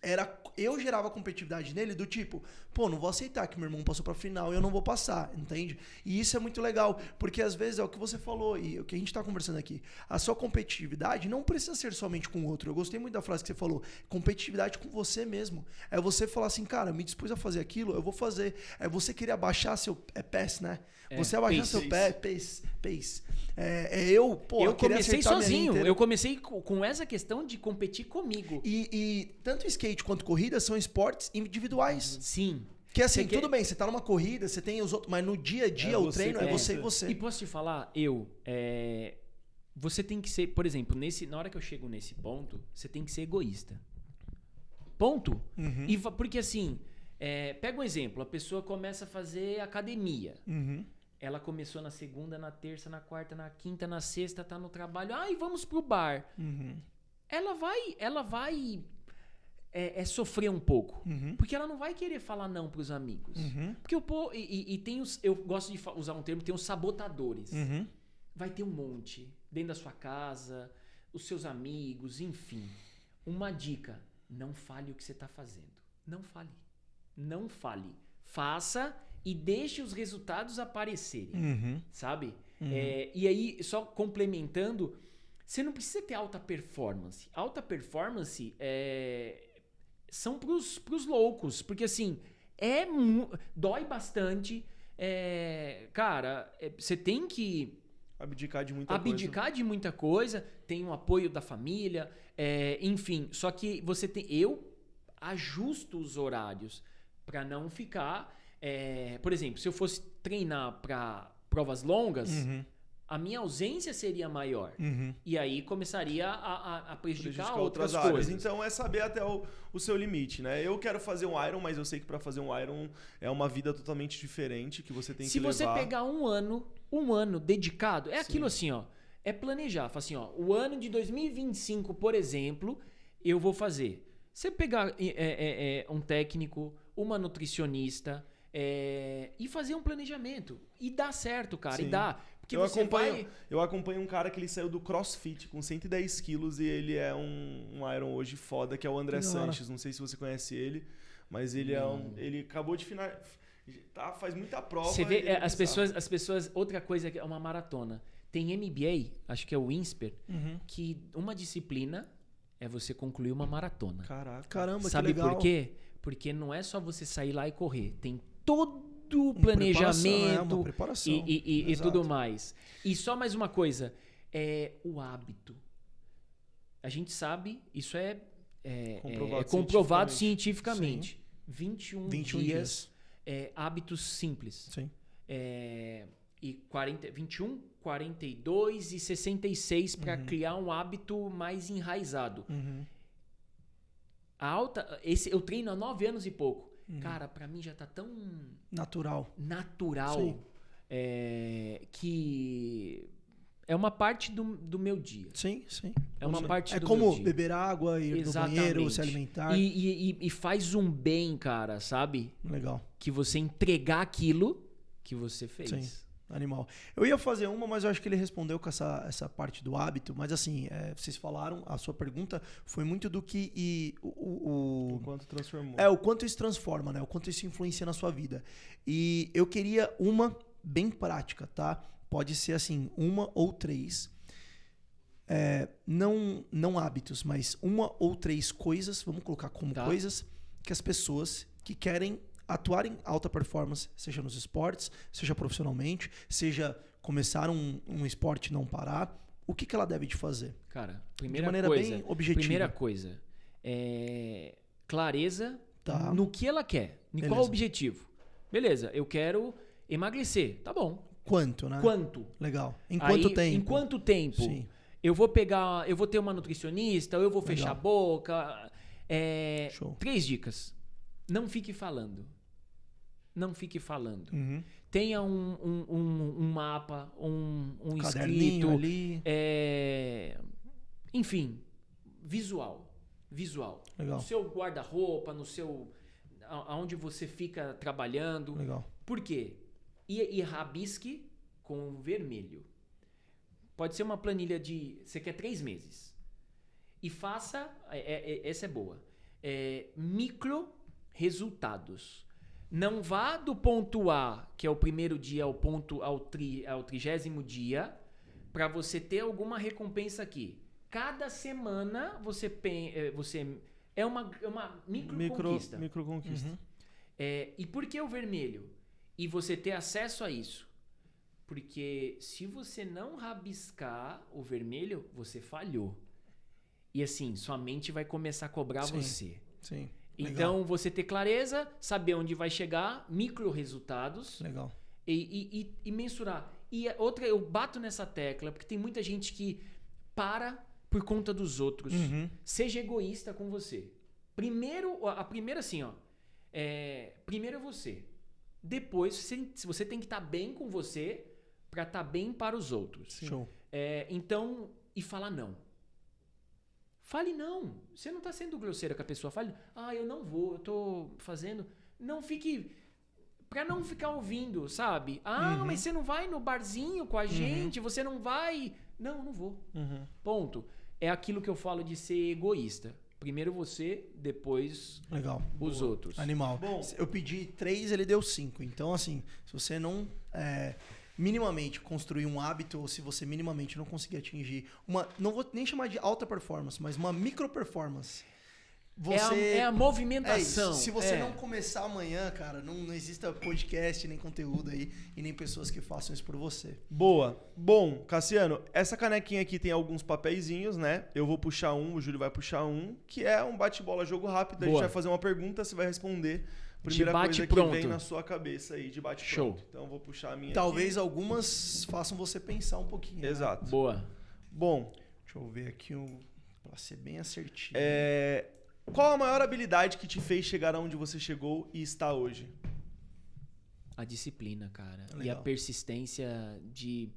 Eu gerava competitividade nele do tipo, pô, não vou aceitar que meu irmão passou pra final e eu não vou passar, entende? E isso é muito legal, porque às vezes é o que você falou e o que a gente tá conversando aqui. A sua competitividade não precisa ser somente com o outro. Eu gostei muito da frase que você falou. Competitividade com você mesmo. É você falar assim, cara, me dispus a fazer aquilo, eu vou fazer. É você querer abaixar seu pace, né? Você abaixar seu pace. Eu comecei sozinho. Eu comecei com essa questão de competir comigo. E tanto skate quanto corrida são esportes individuais. Sim. Que assim, tudo bem, você tá numa corrida, você tem os outros, mas no dia a dia o treino é você e você. E posso te falar, você tem que ser, por exemplo, na hora que eu chego nesse ponto, você tem que ser egoísta. Ponto. Uhum. Porque assim, pega um exemplo, a pessoa começa a fazer academia. Uhum. Ela começou na segunda, na terça, na quarta, na quinta, na sexta, tá no trabalho. Ai, vamos pro bar. Uhum. Ela vai sofrer um pouco. Uhum. Porque ela não vai querer falar não pros amigos. Uhum. Porque eu gosto de usar um termo, tem os sabotadores. Uhum. Vai ter um monte. Dentro da sua casa, os seus amigos, enfim. Uma dica, não fale o que você tá fazendo. Não fale. Não fale. Faça e deixe os resultados aparecerem, sabe? Uhum. E aí, só complementando, você não precisa ter alta performance. Alta performance são pros loucos, porque assim, dói bastante. Cara, você tem que abdicar de muita coisa. Tem o apoio da família, enfim. Só que eu ajusto os horários para não ficar... por exemplo, se eu fosse treinar para provas longas, a minha ausência seria maior. E aí começaria a prejudicar outras coisas. Então é saber até o seu limite, né? Eu quero fazer um Iron, mas eu sei que para fazer um Iron é uma vida totalmente diferente que você tem que levar. Se você pegar um ano dedicado, aquilo assim, ó, é planejar. Fala assim, ó, o ano de 2025, por exemplo, eu vou fazer. Você pegar um técnico, uma nutricionista... e fazer um planejamento. E dá certo, cara. Sim. E dá. Porque eu acompanho um cara que ele saiu do CrossFit com 110 quilos e ele é um Iron hoje foda, que é o André Sanches. Não sei se você conhece ele, mas ele ele acabou de finalizar. Faz muita prova. Você vê, as pessoas... Outra coisa é uma maratona. Tem MBA, acho que é o INSPER, que uma disciplina é você concluir uma maratona. Caraca. Caramba, sabe que legal. por quê? Porque não é só você sair lá e correr. Tem todo o planejamento e tudo mais. E só mais uma coisa. O hábito. A gente sabe, isso é comprovado cientificamente. Sim. 21 dias. Hábitos simples. Sim. 21, 42 e 66 para criar um hábito mais enraizado. Eu treino há 9 anos e pouco. Cara, pra mim já tá tão... Natural. Sim. Que é uma parte do meu dia. Sim. É uma parte do meu dia. É como beber água, ir no banheiro, se alimentar. E faz um bem, cara, sabe? Legal. Que você entregar aquilo que você fez. Sim. Animal. Eu ia fazer uma, mas eu acho que ele respondeu com essa parte do hábito. Mas assim, vocês falaram, a sua pergunta foi muito do que o quanto transformou. O quanto isso transforma, né? O quanto isso influencia na sua vida. E eu queria uma bem prática, tá? Pode ser assim, uma ou 3. não hábitos, mas 1 ou 3 coisas, vamos colocar como coisas, que as pessoas que querem atuar em alta performance, seja nos esportes, seja profissionalmente, seja começar um esporte e não parar, o que ela deve de fazer? Cara, de maneira bem objetiva. Primeira coisa, clareza Tá. no que ela quer, em qual objetivo. Beleza, eu quero emagrecer, tá bom. Quanto, né? Quanto? Legal. Em quanto tempo? Em quanto tempo? Sim. Eu vou ter uma nutricionista, ou eu vou fechar a boca. Show. 3 dicas. Não fique falando. Não fique falando. Uhum. Tenha um mapa, um Caderninho escrito. ali. Enfim, visual. Legal. No seu guarda-roupa, aonde você fica trabalhando. Legal. Por quê? E rabisque com vermelho. Pode ser uma planilha você quer 3 meses. E faça... essa é boa. Micro resultados. Não vá do ponto A, que é o primeiro dia, ao 30º dia, para você ter alguma recompensa aqui. Cada semana você é uma micro-conquista. Micro-conquista. Uhum. E por que o vermelho? E você ter acesso a isso. Porque se você não rabiscar o vermelho, você falhou. E assim, sua mente vai começar a cobrar você. Sim. Então, Legal. você ter clareza, saber onde vai chegar, micro resultados Legal. e mensurar. E outra, eu bato nessa tecla, porque tem muita gente que para por conta dos outros. Uhum. Seja egoísta com você. A primeira assim, ó. Primeiro é você. Depois, você tem que estar bem com você para estar bem para os outros. Sim. Show. Então, e falar não. Fale não. Você não está sendo grosseira com a pessoa. Fale, eu não vou, eu tô fazendo. Não fique... Pra não ficar ouvindo, sabe? Mas você não vai no barzinho com a gente, você não vai... Não vou. Ponto. É aquilo que eu falo de ser egoísta. Primeiro você, depois Legal. os outros. Animal. Bom, eu pedi 3, ele deu 5. Então, assim, se você não minimamente construir um hábito, ou se você minimamente não conseguir atingir não vou nem chamar de alta performance, mas uma micro performance. É a movimentação. Se você não começar amanhã, cara, não exista podcast, nem conteúdo aí, e nem pessoas que façam isso por você. Boa. Bom, Cassiano, essa canequinha aqui tem alguns papeizinhos, né? Eu vou puxar um, o Júlio vai puxar um, que é um bate-bola, jogo rápido. A gente vai fazer uma pergunta, você vai responder. Primeira coisa que vem na sua cabeça aí, de bate-pronto. Show. Então, eu vou puxar a minha Talvez aqui. algumas façam você pensar um pouquinho. Exato. Né? Boa. Bom, deixa eu ver aqui pra ser bem assertivo. Qual a maior habilidade que te fez chegar aonde você chegou e está hoje? A disciplina, cara. Legal. E a persistência de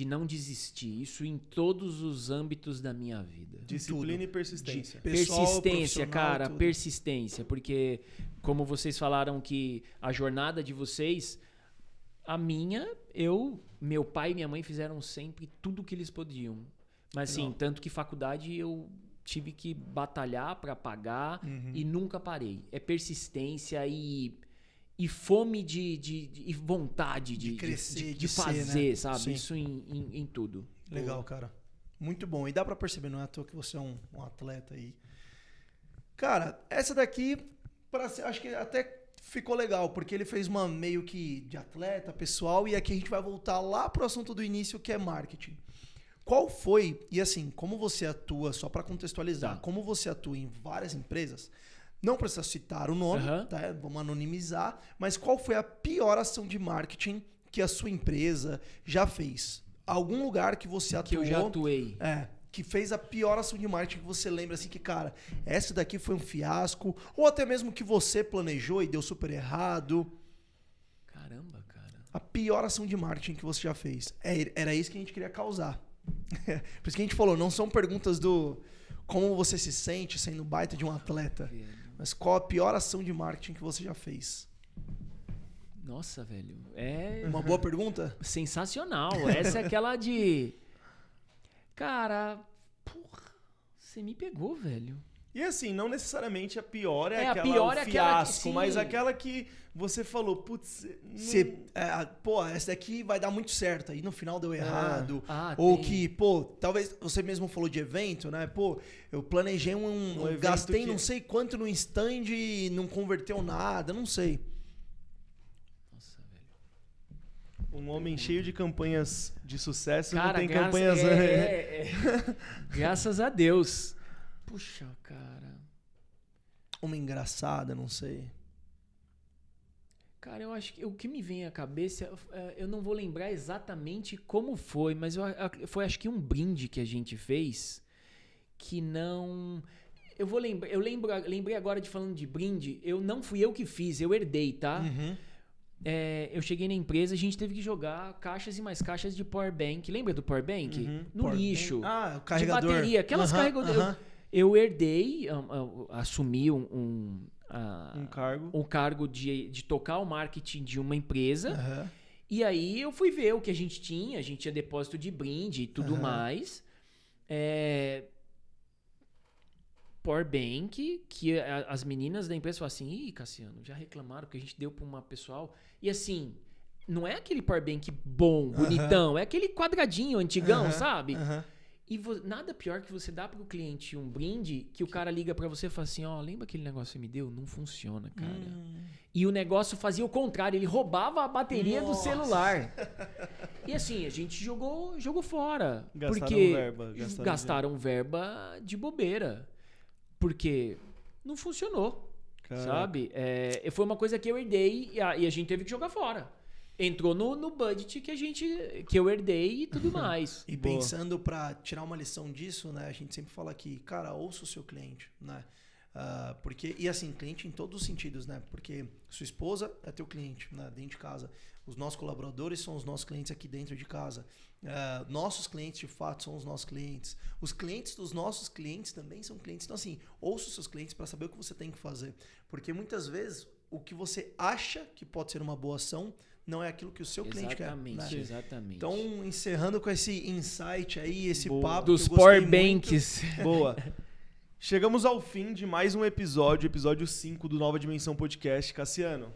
não desistir. Isso em todos os âmbitos da minha vida. Disciplina e persistência. Pessoal, Persistência, cara. tudo. Persistência. Porque, como vocês falaram que a jornada de vocês... A minha, meu pai e minha mãe fizeram sempre tudo o que eles podiam. Mas assim, Legal. tanto que faculdade eu tive que batalhar para pagar e nunca parei. É persistência e fome e vontade de crescer, de ser, fazer, né? sabe? Sim. Isso em tudo. Legal, cara. Muito bom. E dá pra perceber, não é à toa que você é um atleta aí. Cara, essa daqui, acho que até ficou legal, porque ele fez uma meio que de atleta, pessoal, e aqui a gente vai voltar lá pro assunto do início, que é marketing. Qual foi, e assim, como você atua, só para contextualizar, como você atua em várias empresas, não precisa citar o nome, tá? Vamos anonimizar, mas qual foi a pior ação de marketing que a sua empresa já fez? Algum lugar que você atuou... Que eu já atuei. Que fez a pior ação de marketing que você lembra, assim, que, cara, essa daqui foi um fiasco, ou até mesmo que você planejou e deu super errado. Caramba, cara. A pior ação de marketing que você já fez. Era isso que a gente queria causar. Por isso que a gente falou, não são perguntas do como você se sente sendo baita de um atleta, mas qual a pior ação de marketing que você já fez? Nossa, velho. É uma boa pergunta? Sensacional. Essa é aquela de... Cara, porra, você me pegou, velho. E assim, não necessariamente a pior é a aquela pior é aquela que, fiasco, sim. mas aquela que você falou, putz, Pô, essa daqui vai dar muito certo. Aí no final deu errado. Ou que, pô, talvez você mesmo falou de evento, né? Pô, eu planejei evento gastei que- não sei quanto no stand e não converteu nada, não sei. Nossa, velho. Um homem cheio de campanhas de sucesso não Cara, tem campanhas... graças a Deus. Puxa, cara. Uma engraçada, não sei. Cara, eu acho que o que me vem à cabeça, eu não vou lembrar exatamente como foi, mas foi acho que um brinde que a gente fez que não... lembrei agora de falando de brinde, não fui eu que fiz, eu herdei, tá? Uhum. Eu cheguei na empresa, a gente teve que jogar caixas e mais caixas de power bank. Lembra do power bank? Uhum. No Power lixo. bank. O De carregador. bateria. Aquelas carregadoras. aham. Eu herdei, assumi Um cargo. um cargo de tocar o marketing de uma empresa. Aham. E aí eu fui ver o que a gente tinha depósito de brinde e tudo Aham. mais. Power Bank, que as meninas da empresa falaram assim, ih, Cassiano, já reclamaram que a gente deu pra uma pessoal. E assim, não é aquele Power Bank bom, bonitão, é aquele quadradinho antigão, Aham. sabe? Aham. E nada pior que você dá pro cliente um brinde que o cara liga pra você e fala assim, ó, lembra aquele negócio que você me deu? Não funciona, cara. E o negócio fazia o contrário, ele roubava a bateria do Nossa. celular. E assim, a gente jogou fora. Gastaram porque verba, gastaram verba de bobeira. Porque não funcionou, Caraca. sabe? Foi uma coisa que eu herdei e a gente teve que jogar fora. Entrou no budget que eu herdei e tudo mais. E Boa. pensando pra tirar uma lição disso, né? A gente sempre fala que, cara, ouça o seu cliente, né? Porque, e assim, cliente em todos os sentidos, né? Porque sua esposa é teu cliente, né? Dentro de casa. Os nossos colaboradores são os nossos clientes aqui dentro de casa. Nossos clientes, de fato, são os nossos clientes. Os clientes dos nossos clientes também são clientes. Então, assim, ouça os seus clientes para saber o que você tem que fazer. Porque muitas vezes o que você acha que pode ser uma boa ação não é aquilo que o seu cliente quer. Né? Exatamente. Então, encerrando com esse insight aí, esse Boa. papo Dos que eu gostei Power muito. Banks. Boa. Chegamos ao fim de mais um episódio 5 do Nova Dimensão Podcast. Cassiano,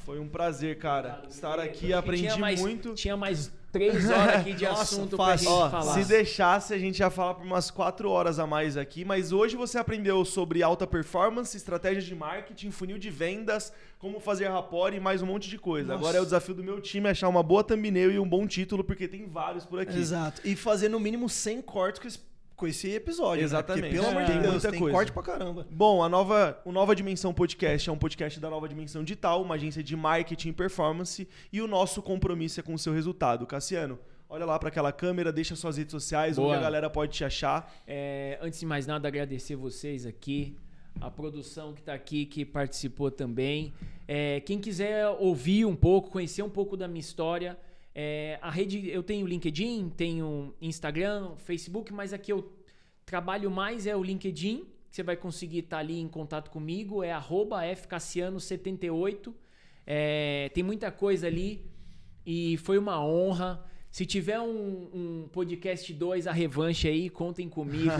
foi um prazer, cara, estar aqui, aprendi muito. Tinha mais 3 horas aqui de Nossa, assunto pra fácil. gente Ó, falar. se deixasse, a gente ia falar por umas 4 horas a mais aqui, mas hoje você aprendeu sobre alta performance, estratégias de marketing, funil de vendas, como fazer rapport e mais um monte de coisa. Nossa. Agora é o desafio do meu time achar uma boa thumbnail e um bom título, porque tem vários por aqui. Exato. E fazer no mínimo 100 cortes com esse episódio. Exatamente. Né? Porque, pelo amor de Tem Deus, muita tem coisa. corte pra caramba. Bom, o Nova Dimensão Podcast é um podcast da Nova Dimensão Digital, uma agência de marketing e performance, e o nosso compromisso é com o seu resultado. Cassiano, olha lá para aquela câmera, deixa suas redes sociais, Boa. onde a galera pode te achar. Antes de mais nada, agradecer vocês aqui, a produção que está aqui, que participou também. Quem quiser ouvir um pouco, conhecer um pouco da minha história, a rede, eu tenho LinkedIn, tenho Instagram, Facebook, mas aqui eu trabalho mais o LinkedIn, que você vai conseguir estar ali em contato comigo, é @fcassiano78. Tem muita coisa ali e foi uma honra. Se tiver um podcast 2, a revanche aí, contem comigo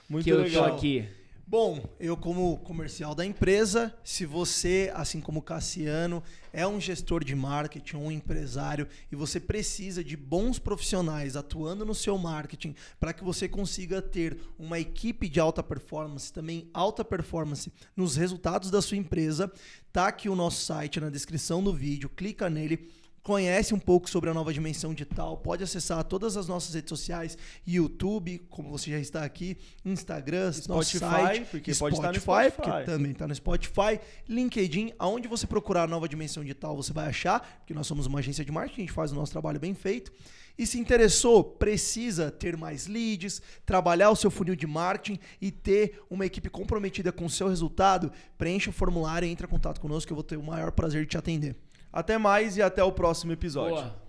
Muito que eu legal. tô aqui. Bom, eu como comercial da empresa, se você, assim como o Cassiano, é um gestor de marketing, um empresário, e você precisa de bons profissionais atuando no seu marketing para que você consiga ter uma equipe de alta performance, também alta performance nos resultados da sua empresa, tá aqui o nosso site na descrição do vídeo, clica nele. Conhece um pouco sobre a Nova Dimensão Digital, pode acessar todas as nossas redes sociais, YouTube, como você já está aqui, Instagram, nosso Spotify, site, porque pode estar no Spotify. porque também está no Spotify, LinkedIn, aonde você procurar a Nova Dimensão Digital, você vai achar, porque nós somos uma agência de marketing, a gente faz o nosso trabalho bem feito. E se interessou, precisa ter mais leads, trabalhar o seu funil de marketing e ter uma equipe comprometida com o seu resultado, preencha o formulário e entre em contato conosco que eu vou ter o maior prazer de te atender. Até mais e até o próximo episódio. Boa.